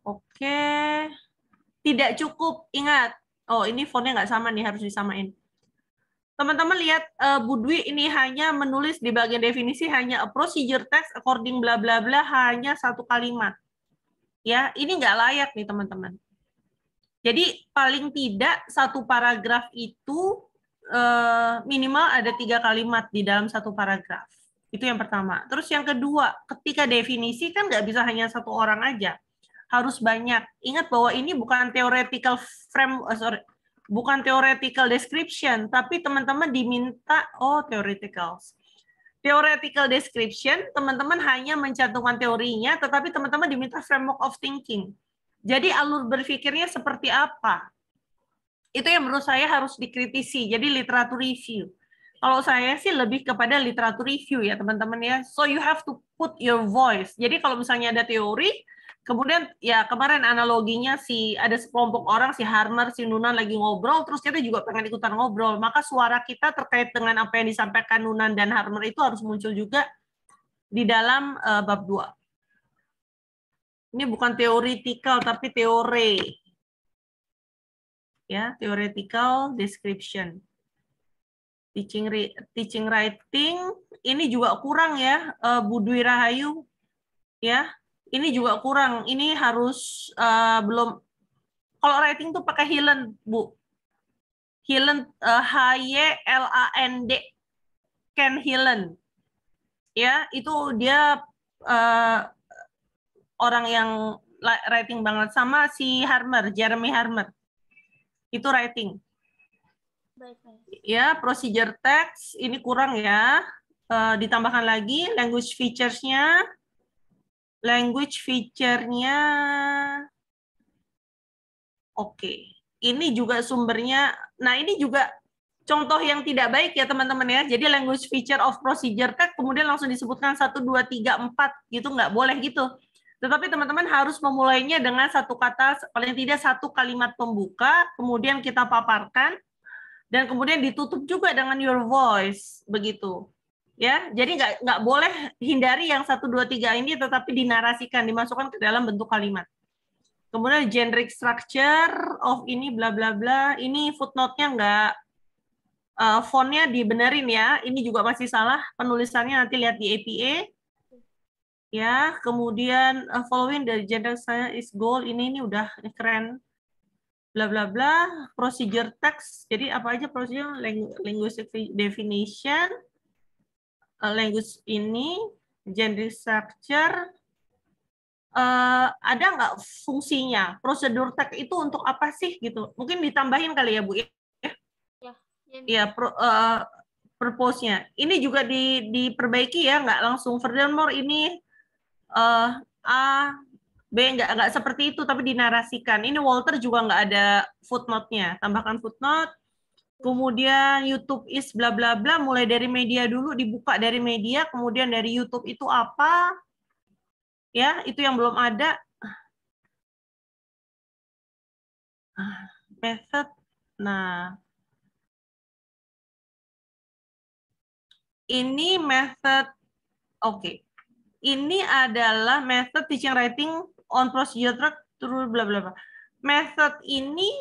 oke. Tidak cukup, ingat. Oh, ini fontnya nggak sama nih, harus disamain. Teman-teman lihat Bu Dwi ini hanya menulis di bagian definisi hanya a procedure text according bla bla bla hanya satu kalimat. Ya, ini nggak layak nih teman-teman. Jadi paling tidak satu paragraf itu minimal ada 3 kalimat di dalam satu paragraf. Itu yang pertama. Terus yang kedua, ketika definisi kan nggak bisa hanya satu orang aja. Harus banyak. Ingat bahwa ini bukan theoretical bukan theoretical description, tapi teman-teman diminta, theoretical description, teman-teman hanya mencantumkan teorinya, tetapi teman-teman diminta framework of thinking. Jadi alur berpikirnya seperti apa? Itu yang menurut saya harus dikritisi, jadi literatur review. Kalau saya sih lebih kepada literatur review ya teman-teman ya. So you have to put your voice. Jadi kalau misalnya ada teori, kemudian ya kemarin analoginya ada sekelompok orang, si Harmer, si Nunan lagi ngobrol, terus kita juga pengen ikutan ngobrol. Maka suara kita terkait dengan apa yang disampaikan Nunan dan Harmer itu harus muncul juga di dalam bab 2. Ini bukan theoretical, tapi teori. Ya, theoretical description. Teaching writing, ini juga kurang ya, Bu Dwi Rahayu. Ya. Ini juga kurang. Ini harus belum. Kalau writing tuh pakai Hyland, Bu. Hyland, Hyland, Ken Hyland. Ya, itu dia orang yang writing banget sama si Harmer, Jeremy Harmer. Itu writing. Ya, procedure text ini kurang ya. Ditambahkan lagi language features-nya. Language feature-nya oke. Ini juga sumbernya. Nah, ini juga contoh yang tidak baik ya, teman-teman ya. Jadi language feature of procedure text kemudian langsung disebutkan 1 2 3 4 gitu, nggak boleh gitu. Tetapi teman-teman harus memulainya dengan satu kata, paling tidak satu kalimat pembuka, kemudian kita paparkan dan kemudian ditutup juga dengan your voice begitu. Ya, jadi nggak boleh hindari yang 1, 2, 3 ini, tetapi dinarasikan, dimasukkan ke dalam bentuk kalimat. Kemudian generic structure of ini bla bla bla. Ini footnote-nya nggak, fontnya dibenerin ya. Ini juga masih salah penulisannya, nanti lihat di APA. Ya, kemudian following dari generic structure is goal. Ini udah keren. Bla bla bla. Procedure text. Jadi apa aja procedure? Linguistic definition. Language ini, generic structure, ada nggak fungsinya? Prosedur text itu untuk apa sih gitu? Mungkin ditambahin kali ya Bu ya? Ya, purpose-nya. Ini juga diperbaiki ya, nggak langsung furthermore ini A, B, nggak seperti itu, tapi dinarasikan. Ini Walter juga nggak ada footnote-nya. Tambahkan footnote. Kemudian YouTube is bla bla bla, mulai dari media dulu, dibuka dari media, kemudian dari YouTube itu apa? Ya, itu yang belum ada. Method. Nah. Ini method oke. Ini adalah method teaching writing on procedure through bla bla bla. Method ini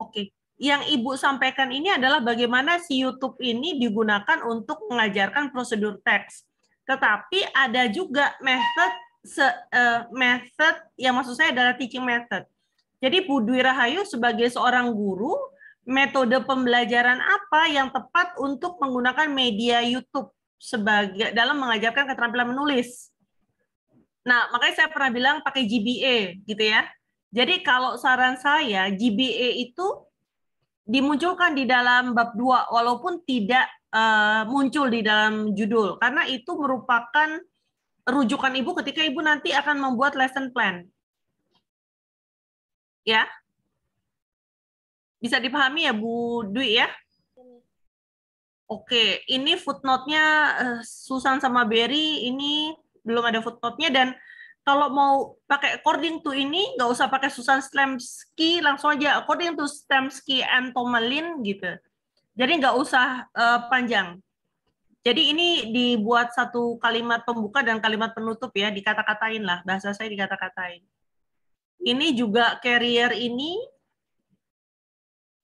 oke, yang Ibu sampaikan ini adalah bagaimana si YouTube ini digunakan untuk mengajarkan prosedur teks. Tetapi ada juga method yang maksud saya adalah teaching method. Jadi Bu Dwi Rahayu sebagai seorang guru, metode pembelajaran apa yang tepat untuk menggunakan media YouTube sebagai dalam mengajarkan keterampilan menulis. Nah, makanya saya pernah bilang pakai GBA gitu ya. Jadi kalau saran saya GBA itu dimunculkan di dalam bab 2 walaupun tidak muncul di dalam judul karena itu merupakan rujukan ibu ketika ibu nanti akan membuat lesson plan. Ya. Bisa dipahami ya Bu Dwi ya? Oke, ini footnote-nya Susan sama Berry ini belum ada footnote-nya dan kalau mau pakai according to ini nggak usah pakai Susan Slemsky, langsung aja according to Slemsky and Tomalin gitu. Jadi nggak usah panjang. Jadi ini dibuat satu kalimat pembuka dan kalimat penutup ya, dikata-katain lah, bahasa saya dikata-katain. Ini juga carrier ini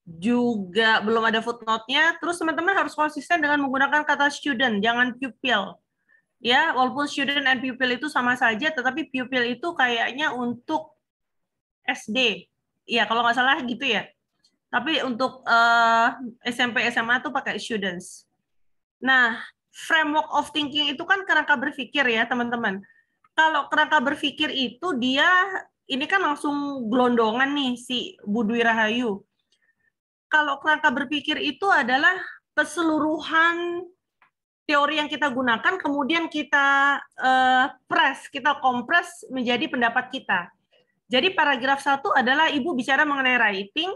juga belum ada footnote-nya. Terus teman-teman harus konsisten dengan menggunakan kata student, jangan pupil. Ya, walaupun student and pupil itu sama saja, tetapi pupil itu kayaknya untuk SD. Ya, kalau nggak salah gitu ya. Tapi untuk SMP, SMA tuh pakai students. Nah, framework of thinking itu kan kerangka berpikir ya, teman-teman. Kalau kerangka berpikir itu dia, ini kan langsung gelondongan nih si Bu Dwi Rahayu. Kalau kerangka berpikir itu adalah keseluruhan teori yang kita gunakan, kemudian kita press, kita kompres menjadi pendapat kita. Jadi paragraf 1 adalah Ibu bicara mengenai writing,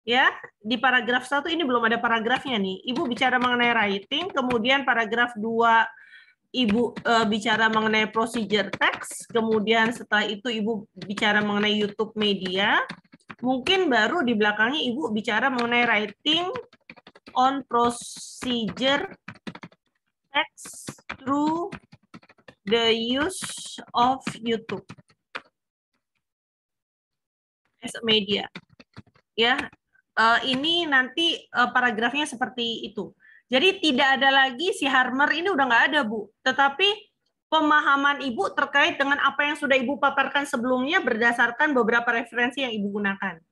ya. Di paragraf 1 ini belum ada paragrafnya nih. Ibu bicara mengenai writing, kemudian paragraf 2 Ibu bicara mengenai procedure text, kemudian setelah itu Ibu bicara mengenai YouTube media, mungkin baru di belakangnya Ibu bicara mengenai writing on procedure text through the use of YouTube as a media. Ya, ini nanti paragrafnya seperti itu. Jadi tidak ada lagi si Harmer ini udah nggak ada Bu, tetapi pemahaman Ibu terkait dengan apa yang sudah Ibu paparkan sebelumnya berdasarkan beberapa referensi yang Ibu gunakan.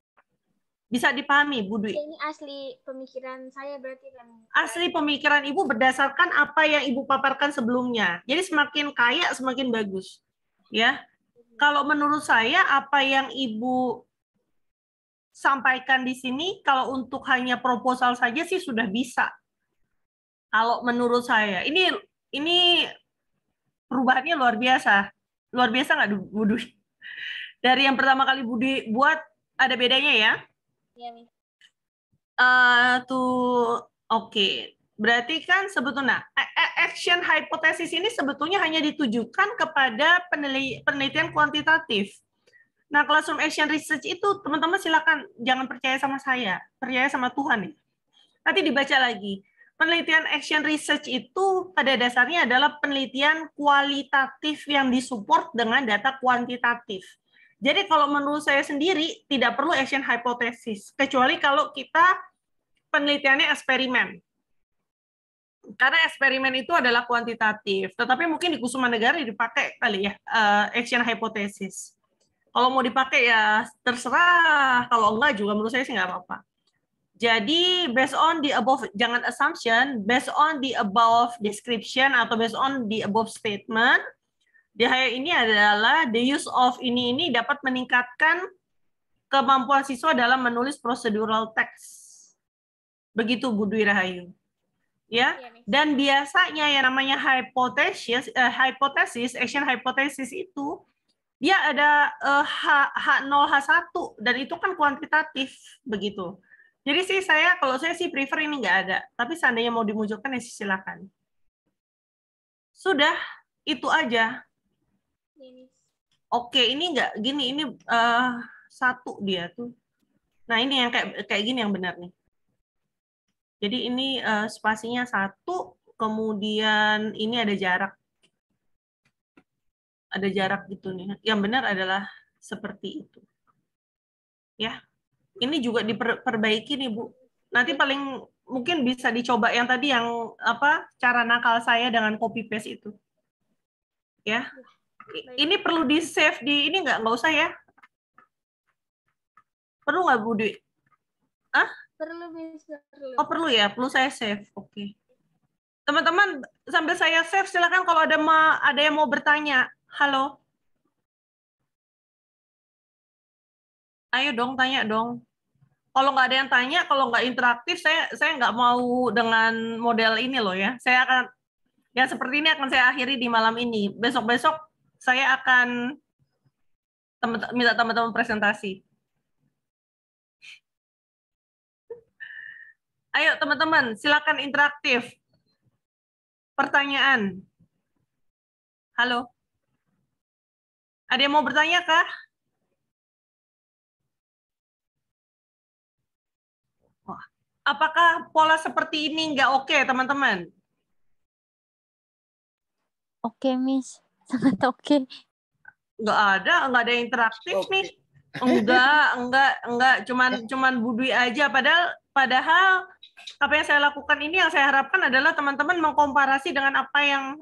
Bisa dipahami, Bu Dwi? Ini asli pemikiran saya berarti kan? Asli pemikiran Ibu berdasarkan apa yang Ibu paparkan sebelumnya. Jadi semakin kaya, semakin bagus. Ya, kalau menurut saya apa yang Ibu sampaikan di sini, kalau untuk hanya proposal saja sih sudah bisa. Kalau menurut saya, ini perubahannya luar biasa. Luar biasa nggak, Bu Dwi? Dari yang pertama kali Bu Dwi buat, ada bedanya ya? Iya, Miss. Oke. Berarti kan sebetulnya action hypothesis ini sebetulnya hanya ditujukan kepada penelitian kuantitatif. Nah, classroom action research itu teman-teman silakan jangan percaya sama saya, percaya sama Tuhan ya. Nanti dibaca lagi. Penelitian action research itu pada dasarnya adalah penelitian kualitatif yang disupport dengan data kuantitatif. Jadi kalau menurut saya sendiri tidak perlu action hypothesis, kecuali kalau kita penelitiannya eksperimen. Karena eksperimen itu adalah kuantitatif, tetapi mungkin di Kusuma Negara dipakai kali ya action hypothesis. Kalau mau dipakai ya terserah, kalau enggak juga menurut saya sih nggak apa-apa. Jadi based on the above, jangan assumption, based on the above description atau based on the above statement, ini adalah the use of ini dapat meningkatkan kemampuan siswa dalam menulis procedural text. Begitu Bu Dwi Rahayu. Ya, dan biasanya yang namanya hypothesis, action hypothesis itu dia ada H0, H1 dan itu kan kuantitatif begitu. Jadi sih kalau saya sih prefer ini nggak ada, tapi seandainya mau dimunculkan ya silakan. Sudah, itu aja. Oke, ini nggak gini, ini satu dia tuh. Nah ini yang kayak gini yang benar nih. Jadi ini spasinya 1, kemudian ini ada jarak. Ada jarak gitu nih. Yang benar adalah seperti itu. Ya. Ini juga diperbaiki nih, Bu. Nanti paling mungkin bisa dicoba yang tadi yang cara nakal saya dengan copy paste itu. Ya. Ini perlu di-save di ini nggak usah ya? Perlu nggak, Bu Dwi? Perlu, Miss. Oh, perlu ya? Perlu saya save. Oke. Teman-teman, sambil saya share, silakan kalau ada yang mau bertanya. Halo. Ayo dong, tanya dong. Kalau nggak ada yang tanya, kalau nggak interaktif, saya nggak mau dengan model ini loh ya. Saya akan, ya seperti ini akan saya akhiri di malam ini. Besok-besok saya akan minta teman-teman presentasi. Ayo teman-teman, silakan interaktif. Pertanyaan. Halo. Ada yang mau bertanya kah? Apakah pola seperti ini nggak oke, teman-teman? Oke, Miss. Sangat oke. Nggak ada yang interaktif nih. Enggak, cuman Bu Dwi aja. Padahal apa yang saya lakukan ini, yang saya harapkan adalah teman-teman mengkomparasi dengan apa yang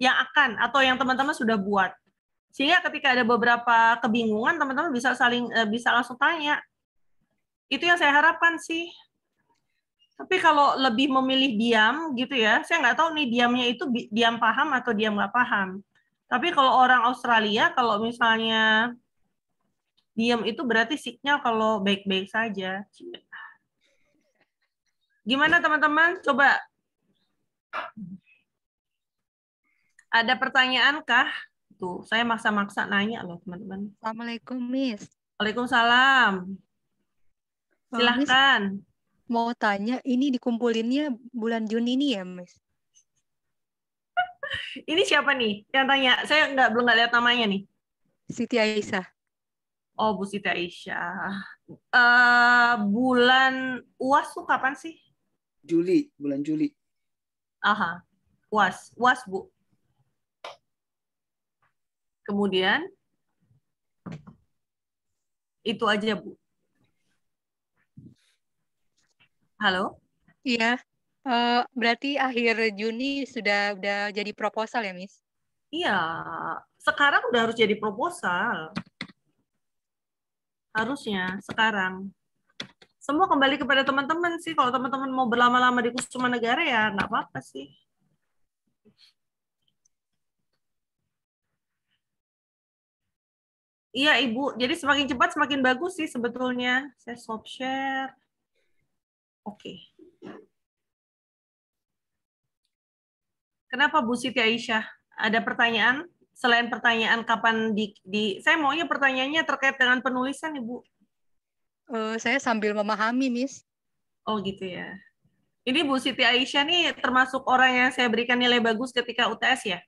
akan atau yang teman-teman sudah buat. Sehingga ketika ada beberapa kebingungan, teman-teman bisa langsung tanya. Itu yang saya harapkan sih. Tapi kalau lebih memilih diam gitu ya, saya nggak tahu nih diamnya itu diam paham atau diam nggak paham. Tapi kalau orang Australia, kalau misalnya diam itu berarti signal kalau baik-baik saja. Gimana teman-teman? Coba. Ada pertanyaan kah? Tuh, saya maksa-maksa nanya loh teman-teman. Assalamualaikum, Miss. Waalaikumsalam. Silahkan. Miss, mau tanya, ini dikumpulinnya bulan Juni ini ya, Miss? Ini siapa nih yang tanya? Saya belum nggak lihat namanya nih. Siti Aisyah. Oh, Bu Siti Aisyah. Bulan UAS tuh kapan sih? Bulan Juli. Aha, UAS Bu. Kemudian itu aja Bu. Halo? Iya. Berarti akhir Juni sudah jadi proposal ya, Miss? Iya, sekarang udah harus jadi proposal. Harusnya sekarang. Semua kembali kepada teman-teman sih. Kalau teman-teman mau berlama-lama di Kusuma Negara ya nggak apa-apa sih. Iya Ibu, jadi semakin cepat semakin bagus sih sebetulnya. Saya stop share. Oke. Kenapa Bu Siti Aisyah? Ada pertanyaan? Selain pertanyaan kapan saya maunya pertanyaannya terkait dengan penulisan, Ibu. Saya sambil memahami, Miss. Oh gitu ya. Ini Bu Siti Aisyah nih termasuk orang yang saya berikan nilai bagus ketika UTS ya?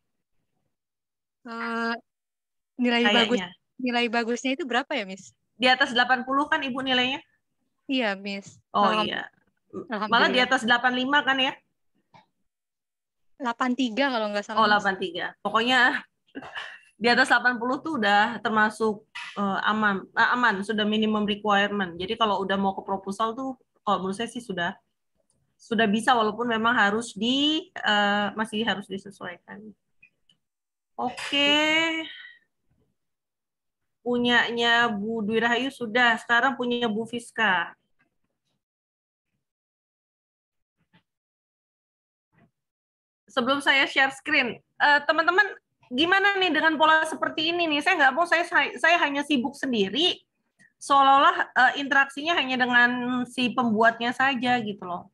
Nilai bagusnya itu berapa ya, Miss? Di atas 80 kan Ibu nilainya? Iya, Miss. Oh iya. Malah di atas 85 kan ya? 83 kalau nggak salah. Oh, 83. Pokoknya di atas 80 tuh udah termasuk aman, sudah minimum requirement. Jadi kalau udah mau ke proposal tuh, kalau menurut saya sih sudah bisa, walaupun memang masih harus disesuaikan. Oke. Punyanya Bu Dwi Rahayu sudah, sekarang punya Bu Fiska. Sebelum saya share screen, teman-teman gimana nih dengan pola seperti ini nih? Saya nggak mau saya hanya sibuk sendiri, seolah-olah interaksinya hanya dengan si pembuatnya saja gitu loh.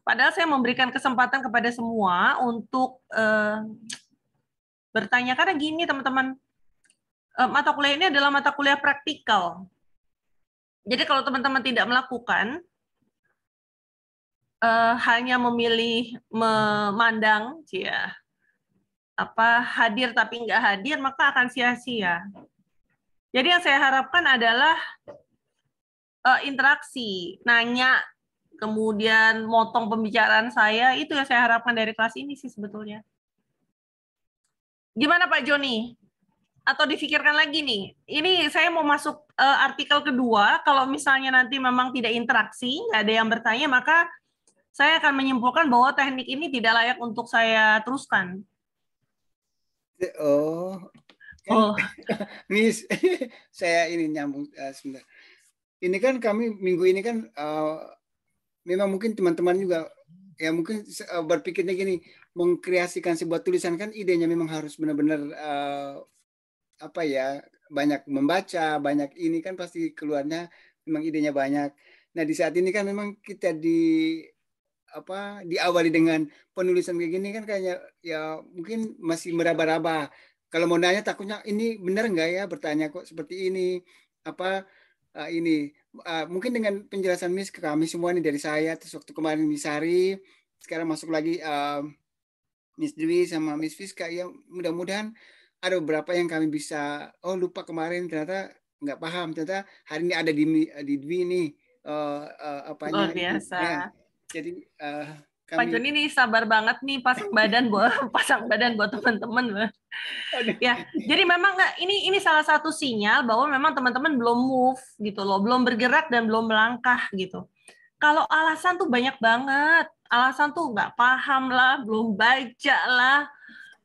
Padahal saya memberikan kesempatan kepada semua untuk bertanya, karena gini teman-teman, mata kuliah ini adalah mata kuliah praktikal. Jadi kalau teman-teman tidak melakukan, hanya memilih memandang, hadir tapi nggak hadir, maka akan sia-sia. Jadi yang saya harapkan adalah interaksi, nanya, kemudian motong pembicaraan saya, itu yang saya harapkan dari kelas ini sih sebetulnya. Gimana Pak Joni? Atau difikirkan lagi nih, ini saya mau masuk artikel kedua, kalau misalnya nanti memang tidak interaksi, nggak ada yang bertanya, maka saya akan menyimpulkan bahwa teknik ini tidak layak untuk saya teruskan. Miss, saya ini nyambung sebentar. Ini kan kami minggu ini kan memang mungkin teman-teman juga ya mungkin berpikirnya gini, mengkreasikan sebuah tulisan kan idenya memang harus benar-benar apa ya, banyak membaca, banyak ini kan pasti keluarnya memang idenya banyak. Nah di saat ini kan memang kita diawali dengan penulisan kayak gini kan kayaknya ya mungkin masih meraba-raba. Kalau mau nanya takutnya ini benar nggak ya, bertanya kok seperti ini ini mungkin dengan penjelasan Miss ke kami semua nih dari saya, terus waktu kemarin Miss Sari, sekarang masuk lagi Miss Dwi sama Miss Fiska, ya mudah-mudahan ada beberapa yang kami bisa, lupa kemarin ternyata nggak paham, ternyata hari ini ada di Dwi nih apanya. Luar biasa. Ya. Jadi Pak Joni nih sabar banget nih pasang badan buat teman-teman. Ya, jadi memang ini salah satu sinyal bahwa memang teman-teman belum move gitu loh, belum bergerak dan belum melangkah gitu. Kalau alasan tuh banyak banget. Alasan tuh nggak paham lah, belum baca lah,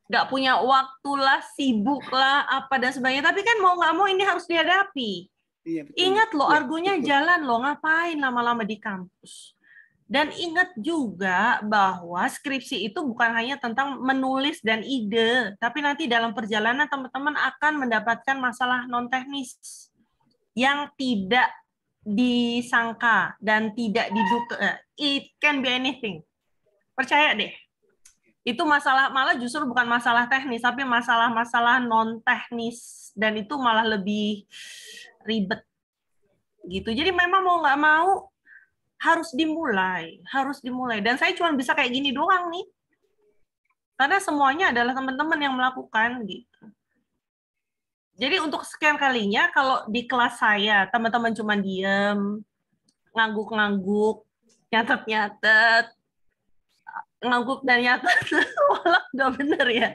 nggak punya waktu lah, sibuk lah, apa dan sebagainya. Tapi kan mau nggak mau ini harus dihadapi. Iya, ingat loh, argunya jalan loh, ngapain lama-lama di kampus. Dan ingat juga bahwa skripsi itu bukan hanya tentang menulis dan ide, tapi nanti dalam perjalanan teman-teman akan mendapatkan masalah non-teknis yang tidak disangka dan tidak diduga. It can be anything. Percaya deh. Itu masalah, malah justru bukan masalah teknis, tapi masalah-masalah non-teknis. Dan itu malah lebih ribet. Gitu. Jadi memang mau nggak mau, harus dimulai. Dan saya cuma bisa kayak gini doang nih. Karena semuanya adalah teman-teman yang melakukan gitu. Jadi untuk sekian kalinya kalau di kelas saya teman-teman cuma diem, ngangguk-ngangguk, nyatet-nyatet, ngangguk dan nyatet malah udah bener ya.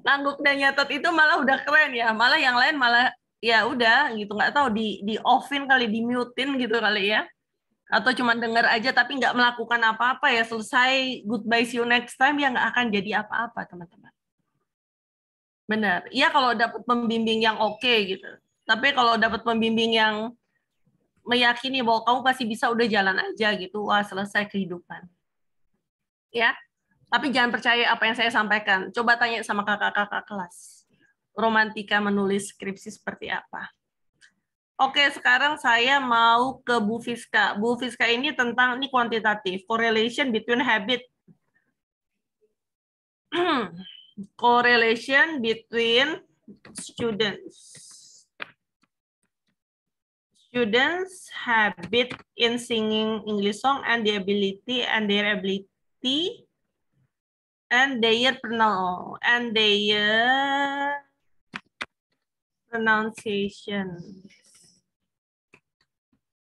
Ngangguk dan nyatet itu malah udah keren ya. Malah yang lain malah ya udah gitu, nggak tahu di off-in kali, di mute-in gitu kali ya. Atau cuma dengar aja tapi nggak melakukan apa-apa ya, selesai goodbye see you next time ya nggak akan jadi apa-apa teman-teman. Benar. Iya kalau dapat pembimbing yang oke gitu. Tapi kalau dapat pembimbing yang meyakini bahwa kamu pasti bisa, udah jalan aja gitu. Wah, selesai kehidupan. Ya. Tapi jangan percaya apa yang saya sampaikan. Coba tanya sama kakak-kakak kelas. Romantika menulis skripsi seperti apa? Oke, sekarang saya mau ke Bu Fiska. Bu Fiska ini tentang, ini kuantitatif, correlation between habit. Correlation between students' habit in singing English song and their ability and their pronunciation.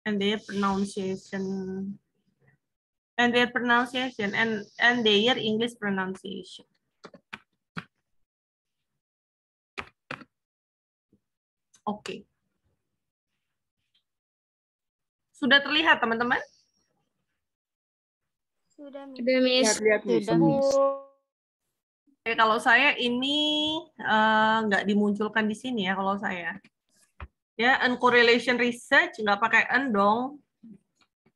And their English pronunciation. Oke. Sudah terlihat teman-teman? Sudah, Miss. Sudah. Kalau saya ini nggak dimunculkan di sini ya kalau saya. Ya, correlation research nggak pakai n dong,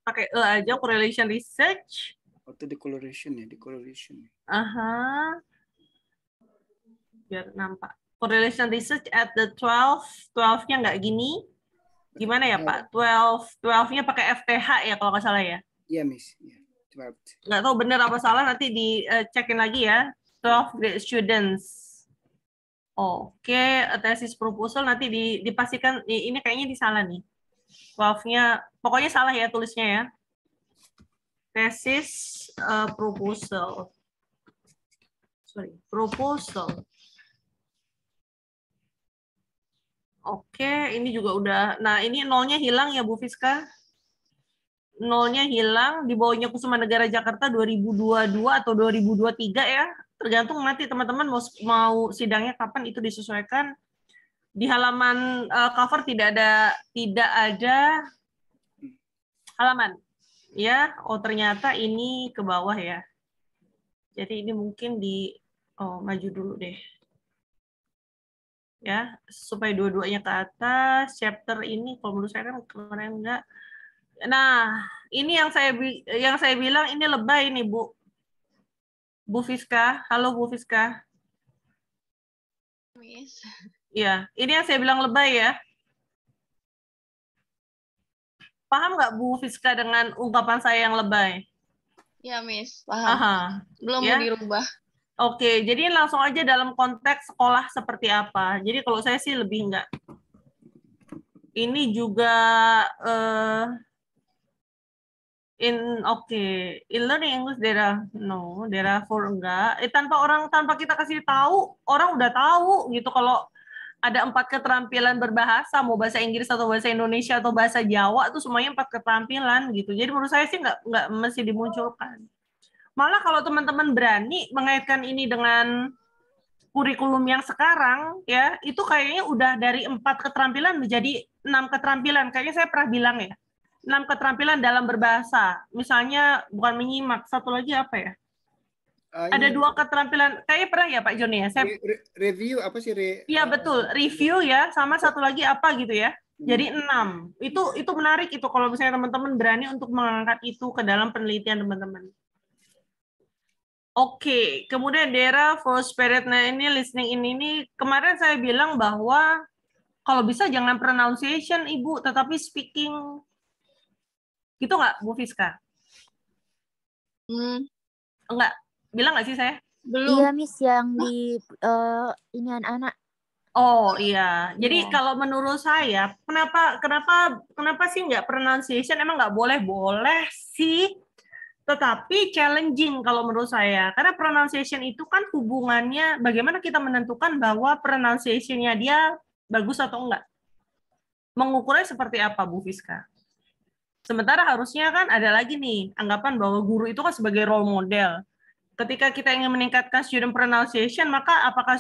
pakai e aja, correlation research. Atau decorrelation ya, decorrelation. Aha, biar nampak. Correlation research at the 12-nya nggak gini. Gimana ya Pak? 12-nya pakai FTH ya kalau nggak salah ya? Iya, Miss. Ya, 12. Nggak tahu benar apa salah, nanti dicekin lagi ya. 12 grade students. Oke, tesis proposal nanti dipastikan, ini kayaknya disalah nih. 12-nya, pokoknya salah ya tulisnya ya. Tesis proposal. Proposal. Oke, ini juga udah. Nah, ini nolnya hilang ya Bu Fiska. Nolnya hilang, di bawahnya Kusuma Negara Jakarta 2022 atau 2023 ya. Tergantung nanti teman-teman mau sidangnya kapan, itu disesuaikan. Di halaman cover tidak ada halaman. Ya, ternyata ini ke bawah ya. Jadi ini mungkin maju dulu deh. Ya, supaya dua-duanya ke atas. Chapter ini kalau menurut saya kan kemarin enggak. Nah, ini yang saya bilang ini lebay nih, Bu. Bu Fiska, halo Bu Fiska. Miss. Iya, ini yang saya bilang lebay ya. Paham nggak Bu Fiska dengan ungkapan saya yang lebay? Ya, Miss. Paham. Aha, Belum ya. mau dirubah. Oke, jadi langsung aja dalam konteks sekolah seperti apa. Jadi kalau saya sih lebih enggak. Ini juga in learning English there are for enggak. Tanpa kita kasih tahu, orang udah tahu gitu kalau ada 4 keterampilan berbahasa, mau bahasa Inggris atau bahasa Indonesia atau bahasa Jawa itu semuanya 4 keterampilan gitu. Jadi menurut saya sih nggak mesti dimunculkan. Malah kalau teman-teman berani mengaitkan ini dengan kurikulum yang sekarang, ya itu kayaknya udah dari 4 keterampilan menjadi 6 keterampilan. Kayaknya saya pernah bilang ya, 6 keterampilan dalam berbahasa. Misalnya bukan menyimak, satu lagi apa ya? Ada 2 keterampilan, kayaknya pernah ya Pak Joni ya? Review apa sih? Iya betul, review ya, sama satu lagi apa gitu ya. Jadi 6. Itu menarik itu kalau misalnya teman-teman berani untuk mengangkat itu ke dalam penelitian teman-teman. Oke, kemudian daerah for spirit. Nah ini listening ini kemarin saya bilang bahwa kalau bisa jangan pronunciation Ibu, tetapi speaking. Gitu nggak Bu Fiska? Enggak, bilang nggak sih saya? Belum. Iya Miss, yang di ini anak-anak. Oh iya, jadi kalau menurut saya, kenapa sih nggak pronunciation? Emang nggak boleh sih, tetapi challenging kalau menurut saya, karena pronunciation itu kan hubungannya bagaimana kita menentukan bahwa pronunciation-nya dia bagus atau enggak. Mengukurnya seperti apa Bu Fiska? Sementara harusnya kan ada lagi nih anggapan bahwa guru itu kan sebagai role model. Ketika kita ingin meningkatkan student pronunciation, maka apakah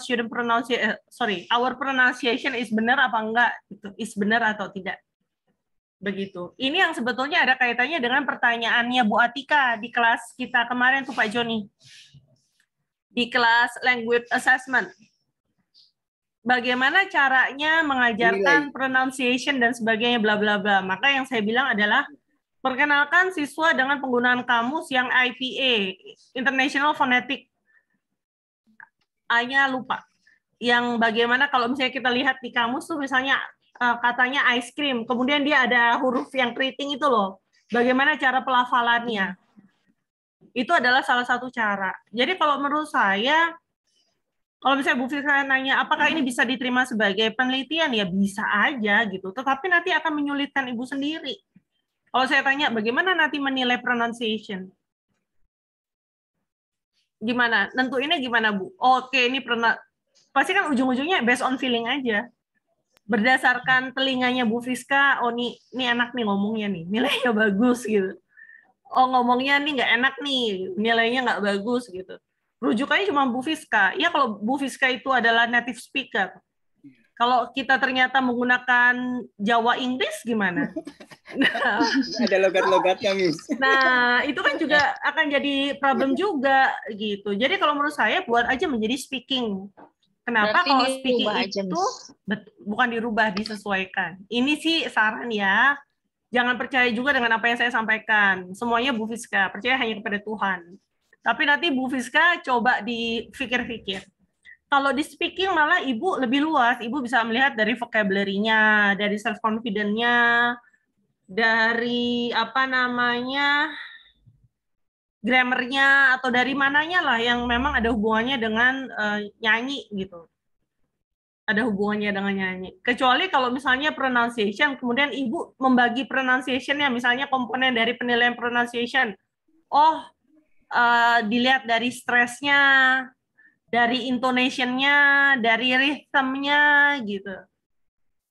our pronunciation is benar apa enggak? Is benar atau tidak? Begitu. Ini yang sebetulnya ada kaitannya dengan pertanyaannya Bu Atika di kelas kita kemarin tuh Pak Joni. Di kelas language assessment. Bagaimana caranya mengajarkan pronunciation dan sebagainya bla bla bla. Maka yang saya bilang adalah perkenalkan siswa dengan penggunaan kamus yang IPA, International Phonetic. A-nya lupa. Yang bagaimana kalau misalnya kita lihat di kamus tuh misalnya katanya ice cream, kemudian dia ada huruf yang keriting itu loh. Bagaimana cara pelafalannya? Itu adalah salah satu cara. Jadi kalau menurut saya, kalau misalnya Bu Fiska nanya, apakah ini bisa diterima sebagai penelitian? Ya bisa aja gitu. Tetapi nanti akan menyulitkan Ibu sendiri. Kalau saya tanya, bagaimana nanti menilai pronunciation? Gimana? Nentuinnya gimana, Bu? Oke, ini pasti kan ujung-ujungnya based on feeling aja. Berdasarkan telinganya Bu Fiska, oh ini enak nih ngomongnya nih, nilainya bagus gitu. Oh ngomongnya nih nggak enak nih, nilainya nggak bagus gitu. Rujukannya cuma Bu Fiska. Ya kalau Bu Fiska itu adalah native speaker. Kalau kita ternyata menggunakan Jawa Inggris gimana? Nah, ada logat-logatnya, Miss. Nah, itu kan juga akan jadi problem juga gitu. Jadi kalau menurut saya buat aja menjadi speaking. Kenapa? Berarti kalau speaking itu bukan dirubah, disesuaikan. Ini sih saran ya. Jangan percaya juga dengan apa yang saya sampaikan. Semuanya Bu Fiska, percaya hanya kepada Tuhan. Tapi nanti Bu Fiska coba dipikir-pikir. Kalau di speaking malah Ibu lebih luas, Ibu bisa melihat dari vocabulary-nya, dari self-confidence-nya, dari grammar-nya, atau dari mananya lah yang memang ada hubungannya dengan nyanyi gitu. Ada hubungannya dengan nyanyi. Kecuali kalau misalnya pronunciation, kemudian Ibu membagi pronunciation-nya, misalnya komponen dari penilaian pronunciation. Dilihat dari stresnya, dari intonation-nya, dari rhythm-nya gitu.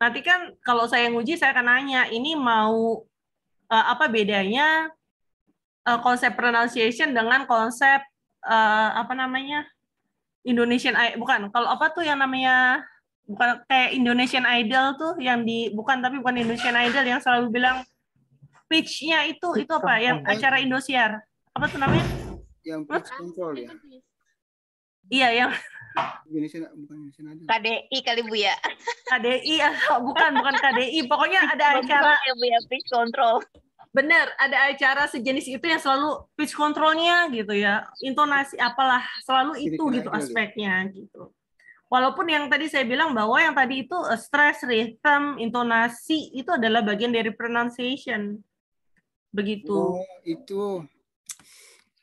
Nanti kan kalau saya nguji saya akan nanya, ini mau apa bedanya konsep pronunciation dengan konsep Indonesian bukan, kalau apa tuh yang namanya bukan kayak Indonesian Idol tuh yang bukan Indonesian Idol yang selalu bilang pitch-nya itu apa yang acara Indosiar. Apa tuh namanya? Yang pitch control ya. Iya, yang KDI kali Bu ya. KDI bukan KDI. Pokoknya ada acara ya Bu ya, pitch control. Bener, ada acara sejenis itu yang selalu pitch controlnya gitu ya, intonasi apalah, selalu itu gitu aspeknya gitu. Walaupun yang tadi saya bilang bahwa yang tadi itu stress, rhythm, intonasi itu adalah bagian dari pronunciation. Begitu. Oh, itu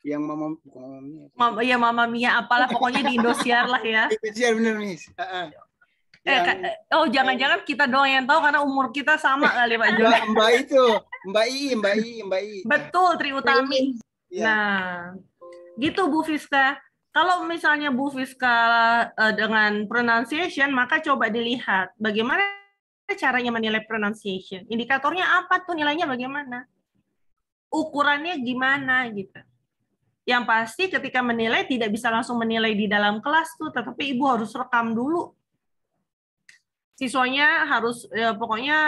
yang Mama Mia apalah pokoknya di Indosiar lah ya. Indosiar bener, Miss. Jangan-jangan kita doang yang tahu karena umur kita sama kali Pak Jo. Mbak I. Betul, Tri Utami. Nah, gitu Bu Fiska. Kalau misalnya Bu Fiska dengan pronunciation, maka coba dilihat bagaimana caranya menilai pronunciation. Indikatornya apa tuh, nilainya bagaimana? Ukurannya gimana gitu. Yang pasti ketika menilai tidak bisa langsung menilai di dalam kelas tuh, tetapi Ibu harus rekam dulu. Siswanya harus pokoknya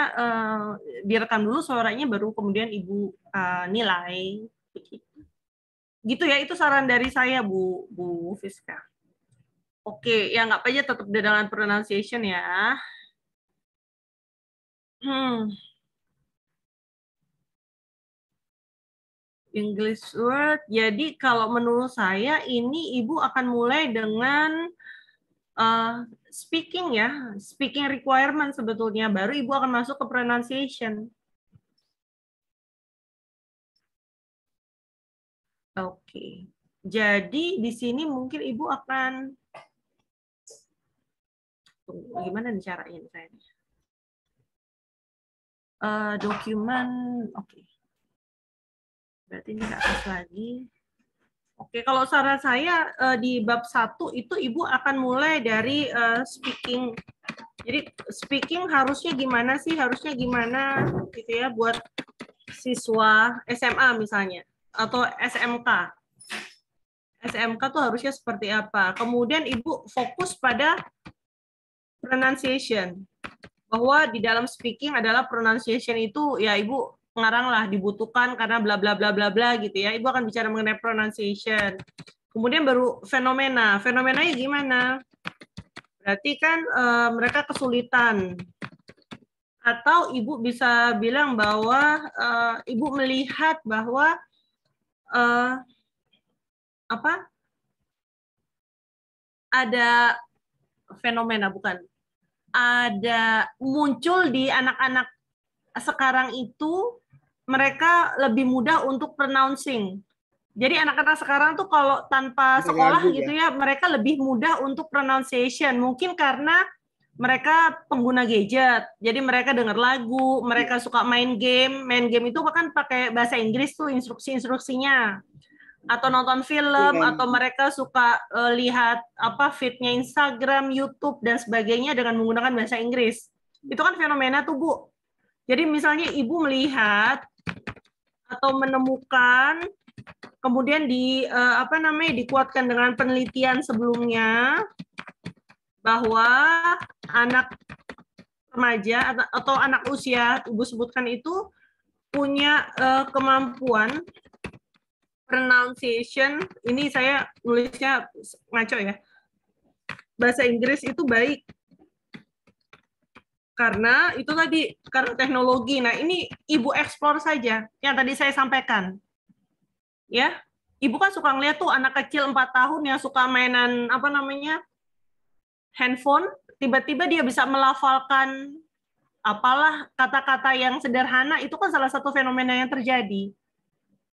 direkam dulu suaranya baru kemudian Ibu nilai. Gitu ya, itu saran dari saya Bu Fiska. Oke, ya nggak apa-apa tetap dengan pronunciation ya. English word. Jadi kalau menurut saya ini Ibu akan mulai dengan speaking ya, speaking requirement sebetulnya, baru Ibu akan masuk ke pronunciation. Oke. Jadi di sini mungkin Ibu akan gimana nih caranya saya? Dokumen, oke. Berarti ini ke atas lagi. Oke, kalau saran saya di bab 1 itu Ibu akan mulai dari speaking. Jadi speaking harusnya gimana sih? Harusnya gimana gitu ya buat siswa SMA misalnya atau SMK. SMK tuh harusnya seperti apa? Kemudian Ibu fokus pada pronunciation. Bahwa di dalam speaking adalah pronunciation itu ya Ibu ngarang lah dibutuhkan karena bla bla bla bla bla gitu ya. Ibu akan bicara mengenai pronunciation. Kemudian baru fenomena. Fenomenanya gimana? Berarti kan mereka kesulitan. Atau Ibu bisa bilang bahwa Ibu melihat bahwa ada fenomena ada muncul di anak-anak sekarang itu mereka lebih mudah untuk pronouncing. Jadi anak-anak sekarang tuh kalau tanpa sekolah gitu ya, mereka lebih mudah untuk pronunciation. Mungkin karena mereka pengguna gadget, jadi mereka dengar lagu, mereka suka main game. Main game itu bahkan pakai bahasa Inggris tuh instruksi-instruksinya. Atau nonton film, atau mereka suka lihat feed-nya Instagram, YouTube, dan sebagainya dengan menggunakan bahasa Inggris. Itu kan fenomena tuh, Bu. Jadi misalnya Ibu melihat atau menemukan, kemudian dikuatkan dengan penelitian sebelumnya bahwa anak remaja atau anak usia Ibu sebutkan itu punya kemampuan pronunciation. Ini saya nulisnya ngaco ya. Bahasa Inggris itu baik. Karena itu tadi, karena teknologi. Nah, ini Ibu eksplor saja yang tadi saya sampaikan. Ya, Ibu kan suka ngeliat tuh anak kecil 4 tahun yang suka mainan handphone, tiba-tiba dia bisa melafalkan apalah kata-kata yang sederhana, itu kan salah satu fenomena yang terjadi.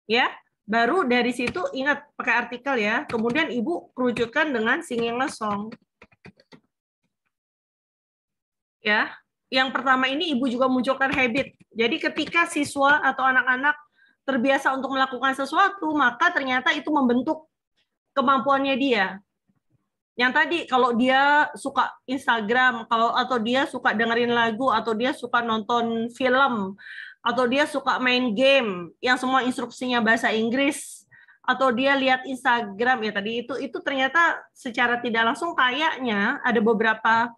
Ya, baru dari situ ingat pakai artikel ya. Kemudian Ibu kerucutkan dengan singing a song. Ya. Yang pertama ini Ibu juga munculkan habit. Jadi ketika siswa atau anak-anak terbiasa untuk melakukan sesuatu, maka ternyata itu membentuk kemampuannya dia. Yang tadi kalau dia suka Instagram, atau dia suka dengerin lagu, atau dia suka nonton film, atau dia suka main game yang semua instruksinya bahasa Inggris, atau dia lihat Instagram ya tadi itu ternyata secara tidak langsung kayaknya ada beberapa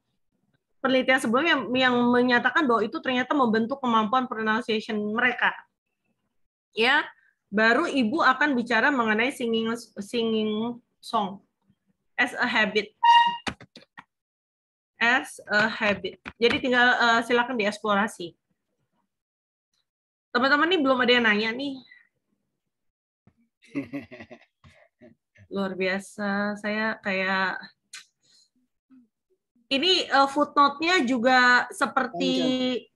penelitian sebelumnya yang menyatakan bahwa itu ternyata membentuk kemampuan pronunciation mereka. Ya, baru Ibu akan bicara mengenai singing song as a habit. As a habit. Jadi tinggal silakan dieksplorasi. Teman-teman nih belum ada yang nanya nih. Luar biasa, saya kayak ini footnote-nya juga seperti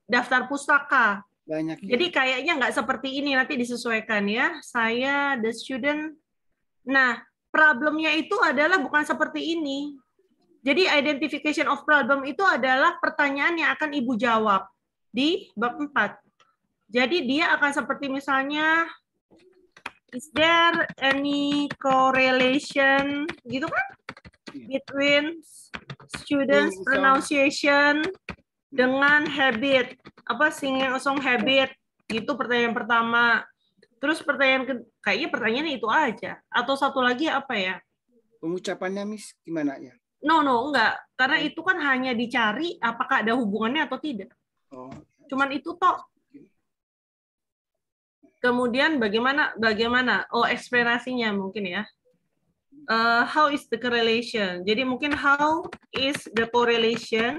daftar pustaka. Banyak. Jadi kayaknya nggak seperti ini, nanti disesuaikan ya. Saya the student. Nah, problemnya itu adalah bukan seperti ini. Jadi identification of problem itu adalah pertanyaan yang akan Ibu jawab di bab 4. Jadi dia akan seperti misalnya, is there any correlation gitu kan? Between students pronunciation dengan habit. Apa singing a song habit? Itu pertanyaan pertama. Terus kayaknya pertanyaannya itu aja. Atau satu lagi apa ya? Pengucapannya, Miss, gimana ya? No, enggak. Karena itu kan hanya dicari apakah ada hubungannya atau tidak. Oh. Cuman itu toh. Kemudian bagaimana? Oh, eksplanasinya mungkin ya. How is the correlation? Jadi mungkin how is the correlation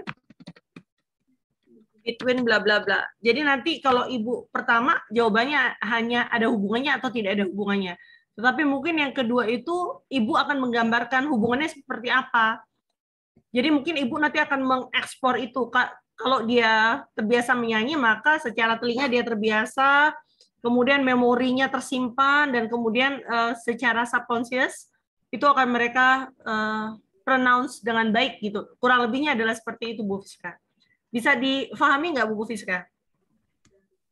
between bla bla bla. Jadi nanti kalau Ibu pertama jawabannya hanya ada hubungannya atau tidak ada hubungannya. Tetapi mungkin yang kedua itu Ibu akan menggambarkan hubungannya seperti apa. Jadi mungkin Ibu nanti akan mengekspor itu. Kalau dia terbiasa menyanyi, maka secara telinga dia terbiasa, kemudian memorinya tersimpan, dan kemudian secara subconscious itu akan mereka pronounce dengan baik gitu. Kurang lebihnya adalah seperti itu, Bu Fiska. Bisa difahami nggak, Bu Fiska?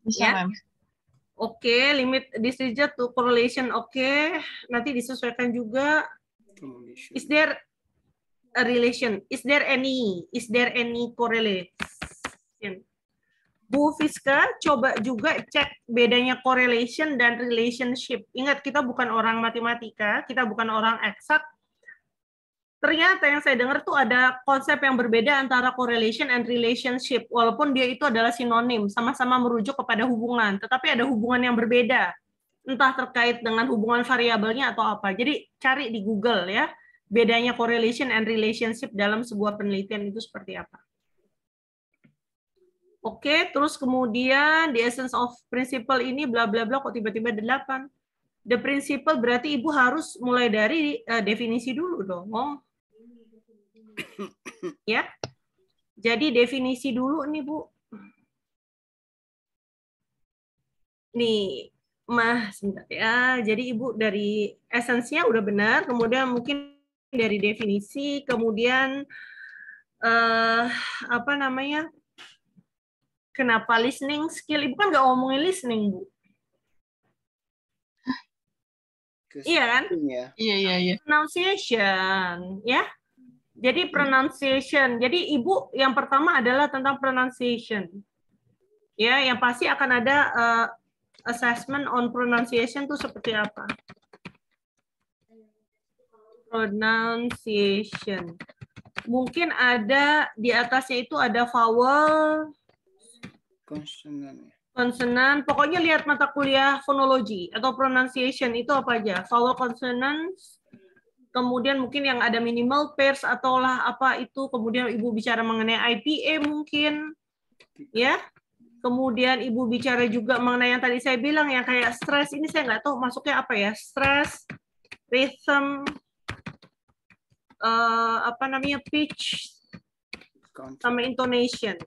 Bisa, ya? Ma'am. Oke, limit this digit to correlation. Oke, nanti disesuaikan juga. Is there a relation? Is there any correlation? Bu Fiska, coba juga cek bedanya correlation dan relationship. Ingat, kita bukan orang matematika, kita bukan orang eksak. Ternyata yang saya dengar tuh ada konsep yang berbeda antara correlation and relationship. Walaupun dia itu adalah sinonim, sama-sama merujuk kepada hubungan. Tetapi ada hubungan yang berbeda. Entah terkait dengan hubungan variabelnya atau apa. Jadi cari di Google ya, bedanya correlation and relationship dalam sebuah penelitian itu seperti apa. Oke, terus kemudian the essence of principle ini bla bla bla kok tiba-tiba 8. The principle berarti Ibu harus mulai dari definisi dulu dong. Ya. Jadi definisi dulu nih, Bu. Nih, sebentar ya. Jadi Ibu dari esensinya udah benar, kemudian mungkin dari definisi, kemudian apa namanya? Kenapa listening skill? Ibu kan nggak ngomongin listening, Bu. Iya kan? Iya. Pronunciation, ya. Jadi pronunciation. Jadi Ibu yang pertama adalah tentang pronunciation. Ya, yang pasti akan ada assessment on pronunciation itu seperti apa? Pronunciation. Mungkin ada di atasnya itu ada vowel, konsonan, pokoknya lihat mata kuliah fonologi atau pronunciation itu apa aja, vowel, consonants, kemudian mungkin yang ada minimal pairs atau lah apa itu, kemudian Ibu bicara mengenai IPA mungkin, ya, kemudian Ibu bicara juga mengenai yang tadi saya bilang yang kayak stress, ini saya nggak tahu masuknya apa ya, stress, rhythm, apa namanya, pitch, sama intonation.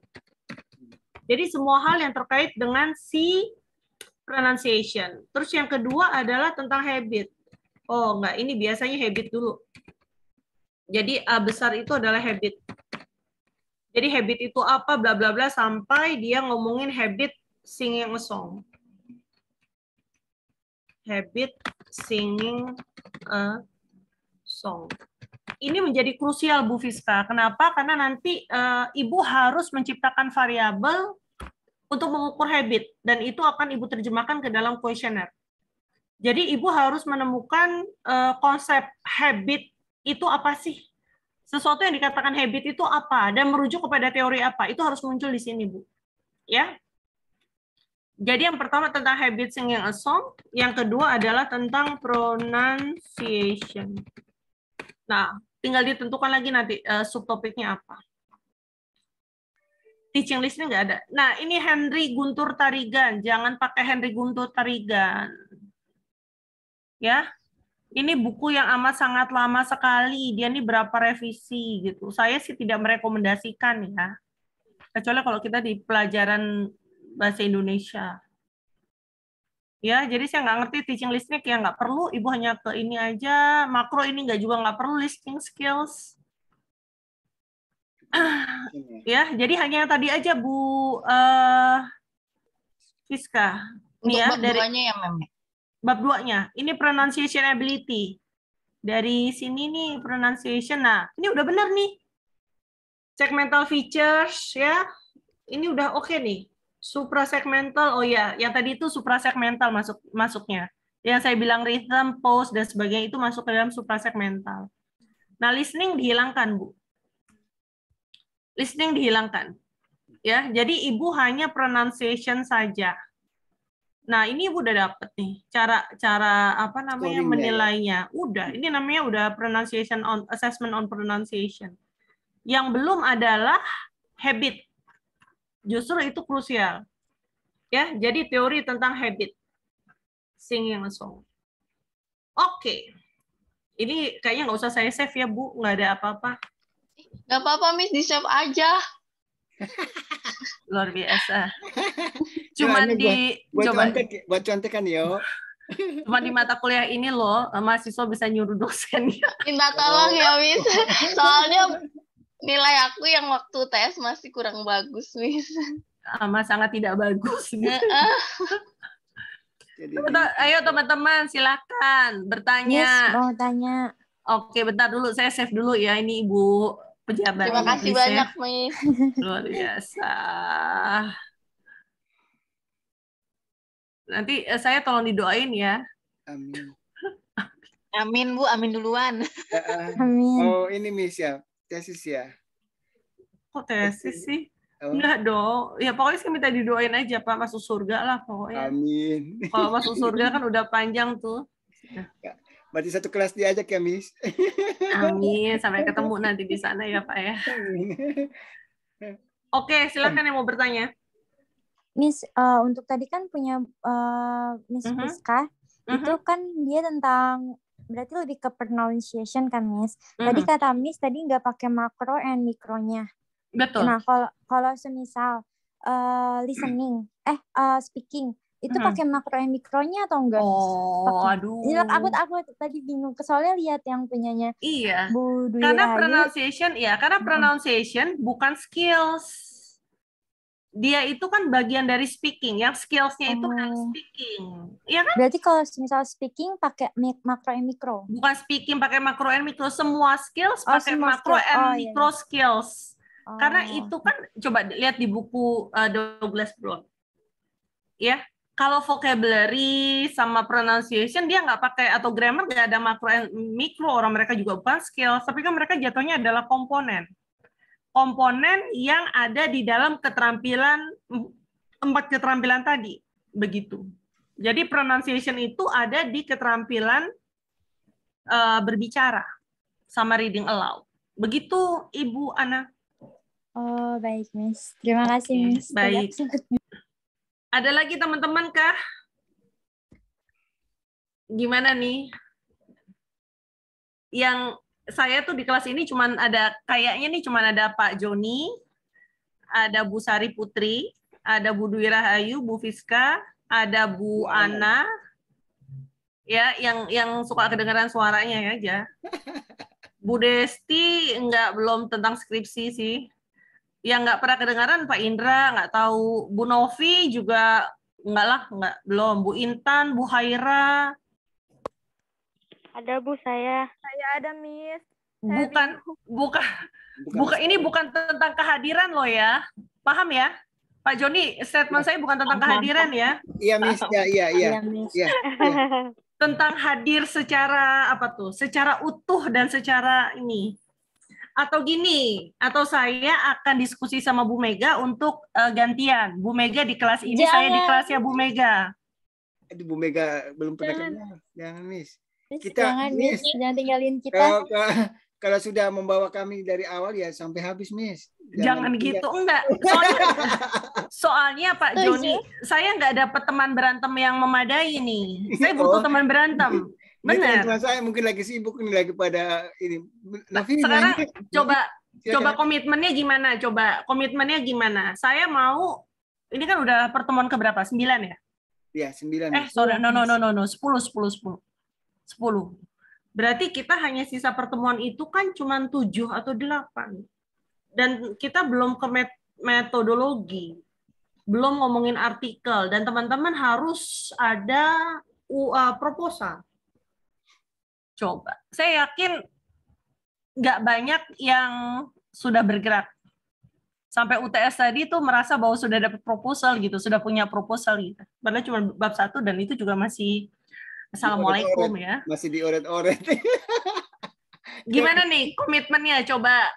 Jadi semua hal yang terkait dengan si pronunciation. Terus yang kedua adalah tentang habit. Oh, enggak, ini biasanya habit dulu. Jadi A besar itu adalah habit. Jadi habit itu apa, bla bla bla, sampai dia ngomongin habit singing a song. Habit singing a song. Ini menjadi krusial, Bu Fiska. Kenapa? Karena nanti Ibu harus menciptakan variabel untuk mengukur habit, dan itu akan Ibu terjemahkan ke dalam kuesioner. Jadi Ibu harus menemukan konsep habit itu apa sih? Sesuatu yang dikatakan habit itu apa, dan merujuk kepada teori apa, itu harus muncul di sini, Bu. Ya. Jadi yang pertama tentang habit singing a song, yang kedua adalah tentang pronunciation. Nah, tinggal ditentukan lagi nanti subtopiknya apa. Teaching listening nggak ada. Nah, ini Henry Guntur Tarigan. Jangan pakai Henry Guntur Tarigan. Ya, ini buku yang amat sangat lama sekali. Dia ini berapa revisi gitu. Saya sih tidak merekomendasikan ya. Kecuali kalau kita di pelajaran bahasa Indonesia. Ya, jadi saya nggak ngerti teaching listening ya nggak perlu. Ibu hanya ke ini aja. Makro ini nggak perlu listening skills. Ya, jadi hanya yang tadi aja Bu Fiska. Untuk Ya, bab dari 2-nya ya, Mem. Bab 2-nya. Ini pronunciation ability. Dari sini nih pronunciation. Nah, ini udah benar nih. Segmental features ya. Ini udah oke nih. Suprasegmental, oh ya, yang tadi itu suprasegmental masuknya. Yang saya bilang rhythm, pause dan sebagainya itu masuk ke dalam suprasegmental. Nah, listening dihilangkan, Bu. Listening dihilangkan. Ya, jadi Ibu hanya pronunciation saja. Nah, ini Ibu udah dapet nih cara apa namanya menilainya. Ya. Udah, ini namanya udah pronunciation on assessment on pronunciation. Yang belum adalah habit. Justru itu krusial. Ya, jadi teori tentang habit. Singing a song. Oke. Ini kayaknya nggak usah saya save ya, Bu. Nggak ada apa-apa. Nggak apa-apa, Miss. Di-save aja. Luar biasa. Cuman buat contekan yo. Cuma di mata kuliah ini loh, mahasiswa bisa nyuruh dosen. Minta tolong ya, Miss. Soalnya nilai aku yang waktu tes masih kurang bagus, Miss. Sangat tidak bagus. Ayo teman-teman, silakan bertanya. Miss, mau tanya. Oke, bentar dulu. Saya save dulu ya. Ini Ibu pejabat. Terima kasih banyak, Miss. Luar biasa. Nanti saya tolong didoain ya. Amin. Amin, Bu. Amin duluan. Amin. Oh, ini Miss ya. Tesis ya. Kok tesis sih? Enggak dong. Ya pokoknya saya minta didoain aja, Pak. Masuk surga lah pokoknya. Amin. Kalau masuk surga kan udah panjang tuh. Berarti satu kelas diajak ya, Miss. Amin. Sampai ketemu nanti di sana ya, Pak ya. Oke, silakan yang mau bertanya. Miss, untuk tadi kan punya Miss Fiska, itu kan dia tentang, berarti lebih ke pronunciation kan, Miss? Tadi kata Miss, tadi nggak pakai makro and mikronya. Betul. Nah, kalau semisal listening, speaking, itu pakai makro and mikronya atau enggak? Oh, aduh. Aku tadi bingung, soalnya lihat yang punyanya. Iya. Bu Dwi karena Rahayu. karena pronunciation bukan skills. Dia itu kan bagian dari speaking, yang skills-nya itu kan speaking. Iya kan? Berarti kalau misal speaking pakai makro and mikro? Bukan speaking pakai makro and mikro, semua skills pakai makro and mikro skills. Karena itu kan, coba lihat di buku Douglas Brown. Ya, kalau vocabulary sama pronunciation dia nggak pakai, atau grammar nggak ada makro and mikro, orang mereka juga bukan skills, tapi kan mereka jatuhnya adalah komponen yang ada di dalam keterampilan 4 keterampilan tadi, begitu. Jadi pronunciation itu ada di keterampilan berbicara sama reading aloud. Begitu Ibu Ana. Oh, baik, Miss. Terima kasih, Miss. Baik. Ada lagi teman-teman kah? Gimana nih? Yang saya tuh di kelas ini kayaknya ada Pak Joni, ada Bu Sari Putri, ada Bu Dwi Rahayu, Bu Fiska, ada Bu Ana, ya yang suka kedengaran suaranya aja. Bu Desti belum tentang skripsi sih. Yang nggak pernah kedengaran Pak Indra, nggak tahu. Bu Novi juga belum. Bu Intan, Bu Haira. Ada Bu saya. Saya ada Miss. Bukan ini bukan tentang kehadiran loh ya. Paham ya? Pak Joni, statement saya bukan tentang kehadiran ya. Iya, Miss. Iya. Tentang hadir secara secara utuh dan secara ini. Atau gini, atau saya akan diskusi sama Bu Mega untuk gantian. Bu Mega di kelas ini, saya di kelasnya Bu Mega. Bu Mega belum pernah kenal. Jangan, Miss. Jangan, Miss. Jangan tinggalin kita. kalau sudah membawa kami dari awal ya sampai habis, Miss. Jangan gitu, enggak. Soalnya Pak Joni, saya nggak dapat teman berantem yang memadai nih. Saya butuh teman berantem. Benar. Teman saya mungkin lagi sibuk nih, lagi pada ini. Sekarang coba komitmennya gimana? Coba komitmennya gimana? Saya mau, ini kan udah pertemuan keberapa? 9 ya? Iya, 9. Sorry, no. 10. Berarti kita hanya sisa pertemuan itu kan cuma 7 atau 8. Dan kita belum ke metodologi. Belum ngomongin artikel. Dan teman-teman harus ada proposal. Coba. Saya yakin nggak banyak yang sudah bergerak. Sampai UTS tadi tuh merasa bahwa sudah dapat proposal gitu, sudah punya proposal gitu. Padahal cuma bab 1 dan itu juga masih Assalamualaikum ya. Masih dioret-oret. Gimana nih komitmennya? Coba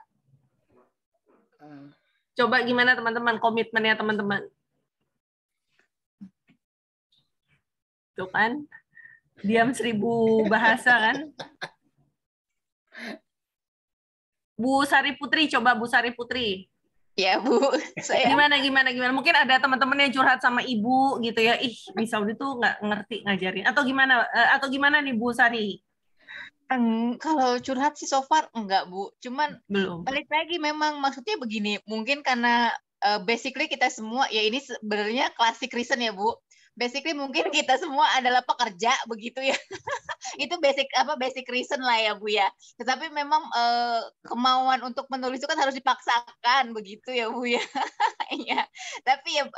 gimana teman-teman komitmennya teman-teman? Tuh kan, diam 1000 bahasa kan. Bu Sari Putri, coba Bu Sari Putri. Ya Bu, saya gimana? Mungkin ada teman-teman yang curhat sama ibu gitu ya. Ih, Miss Audi tuh nggak ngerti ngajarin. Atau gimana nih Bu Sari? Kalau curhat sih so far enggak Bu. Cuman belum. Balik lagi memang maksudnya begini. Mungkin karena basically kita semua ya ini sebenarnya classic reason ya Bu. Basically mungkin kita semua adalah pekerja begitu ya. Itu basic reason lah ya Bu ya. Tetapi memang kemauan untuk menulis itu kan harus dipaksakan begitu ya Bu ya. Ya. Tapi ya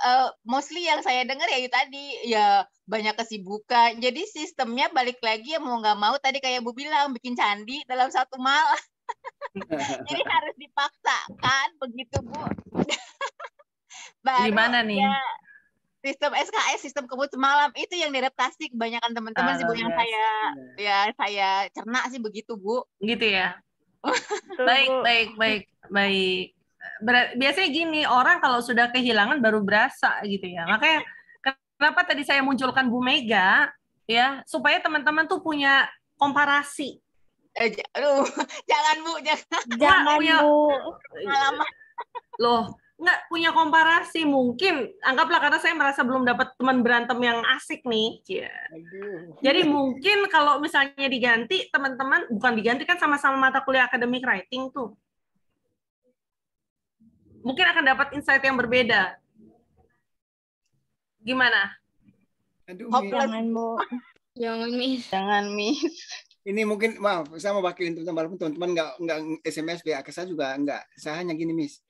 mostly yang saya dengar ya itu tadi ya banyak kesibukan. Jadi sistemnya balik lagi ya mau nggak mau tadi kayak Bu bilang bikin candi dalam 1 malam. Jadi harus dipaksakan begitu Bu. Gimana nih? Ya, sistem SKS, sistem kebut semalam itu yang diadaptasi kebanyakan teman-teman sih Bu yang saya cerna sih begitu Bu. Gitu ya. Baik. Biasanya gini, orang kalau sudah kehilangan baru berasa gitu ya. Makanya kenapa tadi saya munculkan Bu Mega ya, supaya teman-teman tuh punya komparasi. Jangan Bu, jangan Bu. Pengalaman. Loh, nggak punya komparasi mungkin, anggaplah karena saya merasa belum dapat teman berantem yang asik nih. Jadi mungkin kalau misalnya diganti teman-teman, bukan diganti kan sama-sama mata kuliah academic writing tuh, mungkin akan dapat insight yang berbeda. Gimana? Jangan Bu. Jangan Miss. Ini mungkin maaf, saya mau wakilin teman-teman, walaupun teman-teman nggak SMS WA ke saya juga nggak. Saya hanya gini Miss.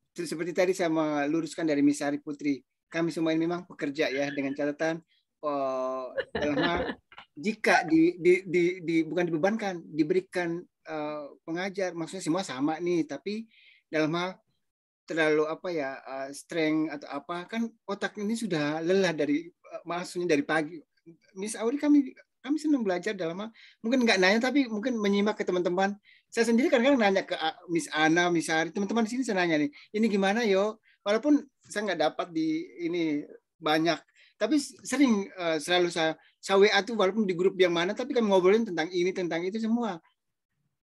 Seperti tadi saya meluruskan dari Miss Sari Putri, kami semua ini memang pekerja ya, dengan catatan dalam hal jika bukan dibebankan, diberikan pengajar, maksudnya semua sama nih, tapi dalam hal terlalu strength atau apa, kan otak ini sudah lelah dari maksudnya dari pagi. Miss Auri kami senang belajar dalam hal, mungkin nggak nanya tapi mungkin menyimak ke teman-teman. Saya sendiri kadang-kadang nanya ke Miss Ana, Miss Sari, teman-teman di sini saya nanya nih, ini gimana yo? Walaupun saya nggak dapat di ini banyak, tapi sering selalu saya WA tuh walaupun di grup yang mana, tapi kan ngobrolin tentang ini, tentang itu semua,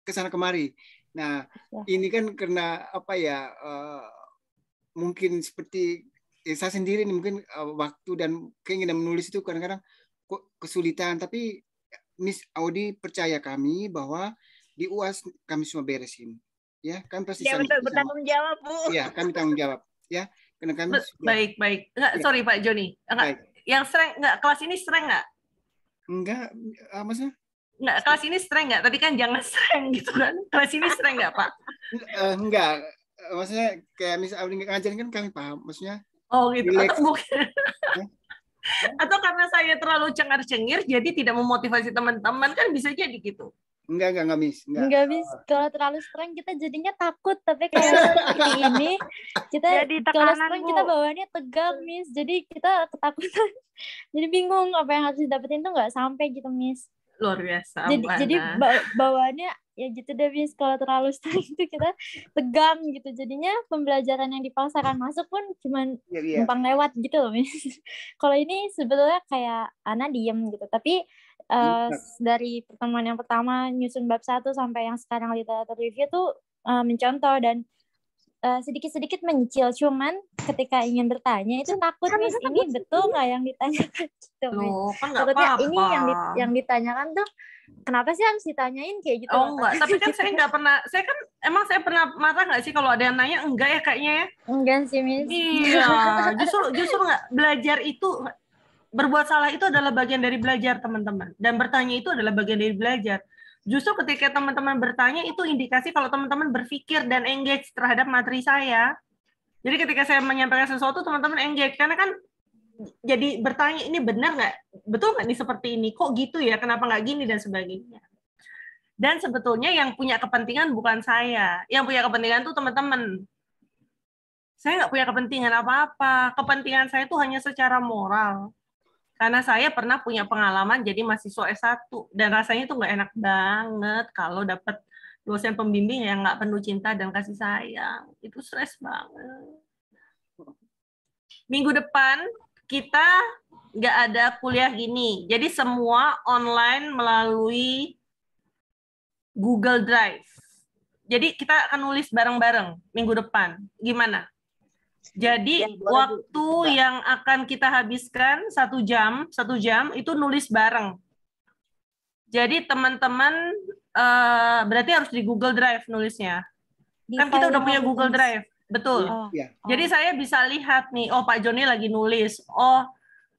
kesana kemari. Nah, ini kan karena mungkin seperti saya sendiri nih, mungkin waktu dan keinginan menulis itu kadang-kadang kesulitan, tapi Miss Audi percaya kami bahwa di UAS kami semua beresin, ya kami pasti bertanggung jawab Bu. Ya kami tanggung jawab, ya karena kami baik. Enggak, sorry Pak Joni, yang strength nggak, kelas ini strength nggak? Enggak, maksudnya? Nggak, kelas ini strength nggak? Tadi kan jangan strength gitu kan? Kelas ini strength nggak Pak? Enggak, maksudnya kayak Miss Audi ngajarin kan kami paham, maksudnya. Oh gitu, atau mungkin atau karena saya terlalu cengar-cengir jadi tidak memotivasi teman-teman, kan bisa jadi gitu. Enggak Miss. Enggak Miss, kalau terlalu strength kita jadinya takut, tapi kayak seperti ini kita kalau strength kita bawaannya tegang Miss, jadi kita ketakutan. Jadi bingung apa yang harus didapetin tuh nggak sampai gitu Miss. Luar biasa. Jadi bawaannya ya gitu deh Miss, kalau terlalu strength itu kita tegang gitu, jadinya pembelajaran yang dipaksakan masuk pun cuman numpang lewat gitu loh Miss. Kalau ini sebetulnya kayak Ana diem gitu, tapi dari pertemuan yang pertama nyusun bab 1 sampai yang sekarang literatur review tuh mencontoh dan sedikit-sedikit menyicil, cuman ketika ingin bertanya itu takut, Miss, ini betul nggak yang ditanyakan gitu, Miss. Loh, kan nggak Takutnya apa-apa. ini yang ditanyakan tuh kenapa sih harus ditanyain kayak gitu? Oh enggak, tapi kan saya nggak pernah, saya pernah marah nggak sih kalau ada yang nanya? Enggak ya kayaknya ya? Enggak sih, Miss. Iya, justru nggak, belajar itu, berbuat salah itu adalah bagian dari belajar, teman-teman. Dan bertanya itu adalah bagian dari belajar. Justru ketika teman-teman bertanya, itu indikasi kalau teman-teman berpikir dan engage terhadap materi saya. Jadi ketika saya menyampaikan sesuatu, teman-teman engage. Karena kan jadi bertanya, ini benar nggak? Betul nggak nih seperti ini? Kok gitu ya? Kenapa nggak gini? Dan sebagainya. Dan sebetulnya yang punya kepentingan bukan saya. Yang punya kepentingan itu teman-teman. Saya nggak punya kepentingan apa-apa. Kepentingan saya itu hanya secara moral. Karena saya pernah punya pengalaman jadi mahasiswa S1, dan rasanya itu nggak enak banget kalau dapat dosen pembimbing yang nggak penuh cinta dan kasih sayang. Itu stres banget. Minggu depan kita nggak ada kuliah gini, jadi semua online melalui Google Drive. Jadi kita akan nulis bareng-bareng minggu depan. Gimana? Jadi waktu yang akan kita habiskan 1 jam itu nulis bareng. Jadi teman-teman berarti harus di Google Drive nulisnya. Kan kita udah punya Google Drive, betul. Jadi saya bisa lihat nih, oh Pak Joni lagi nulis, oh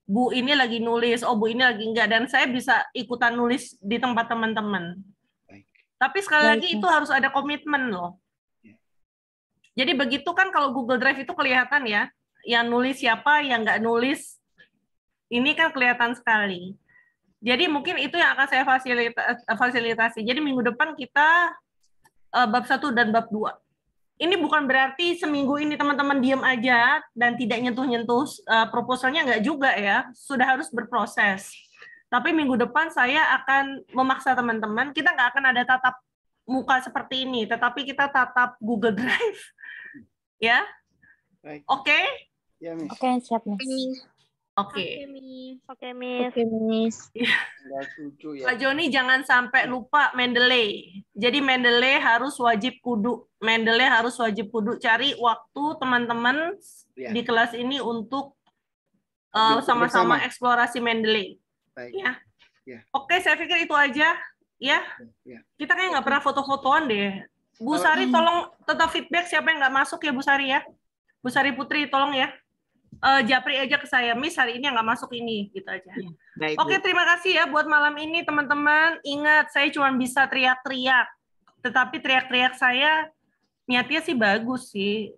Bu ini lagi nulis, oh Bu ini lagi enggak, dan saya bisa ikutan nulis di tempat teman-teman. Tapi sekali lagi itu harus ada komitmen loh. Jadi begitu kan kalau Google Drive itu kelihatan ya, yang nulis siapa, yang nggak nulis, ini kan kelihatan sekali. Jadi mungkin itu yang akan saya fasilitasi. Jadi minggu depan kita bab 1 dan bab 2. Ini bukan berarti seminggu ini teman-teman diam aja dan tidak nyentuh-nyentuh proposalnya, nggak juga ya, sudah harus berproses. Tapi minggu depan saya akan memaksa teman-teman, kita nggak akan ada tatap muka seperti ini, tetapi kita tatap Google Drive. Ya? Oke? Ya, Miss. Oke, siap, Miss. Oke. Oke, Miss. Pak Joni jangan sampai lupa Mendeley. Jadi Mendeley harus wajib kudu. Mendeley harus wajib kudu. Cari waktu teman-teman di kelas ini untuk sama-sama eksplorasi Mendeley. Ya. Oke, saya pikir itu aja. Ya. Kita kayak nggak pernah foto-fotoan deh. Bu Sari tolong tetap feedback siapa yang nggak masuk ya Bu Sari ya. Bu Sari Putri tolong ya. Japri aja ke saya, Miss hari ini yang nggak masuk ini, gitu aja. Oke, terima kasih ya buat malam ini teman-teman. Ingat, saya cuma bisa teriak-teriak. Tetapi teriak-teriak saya niatnya sih bagus sih.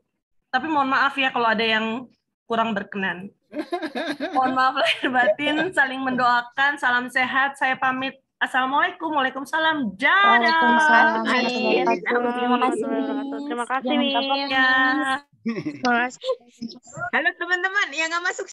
Tapi mohon maaf ya kalau ada yang kurang berkenan. Mohon maaf lahir batin, saling mendoakan, salam sehat, saya pamit. Assalamualaikum, waalaikumsalam, dadah. Terima kasih, Miss. Halo teman-teman yang nggak masuk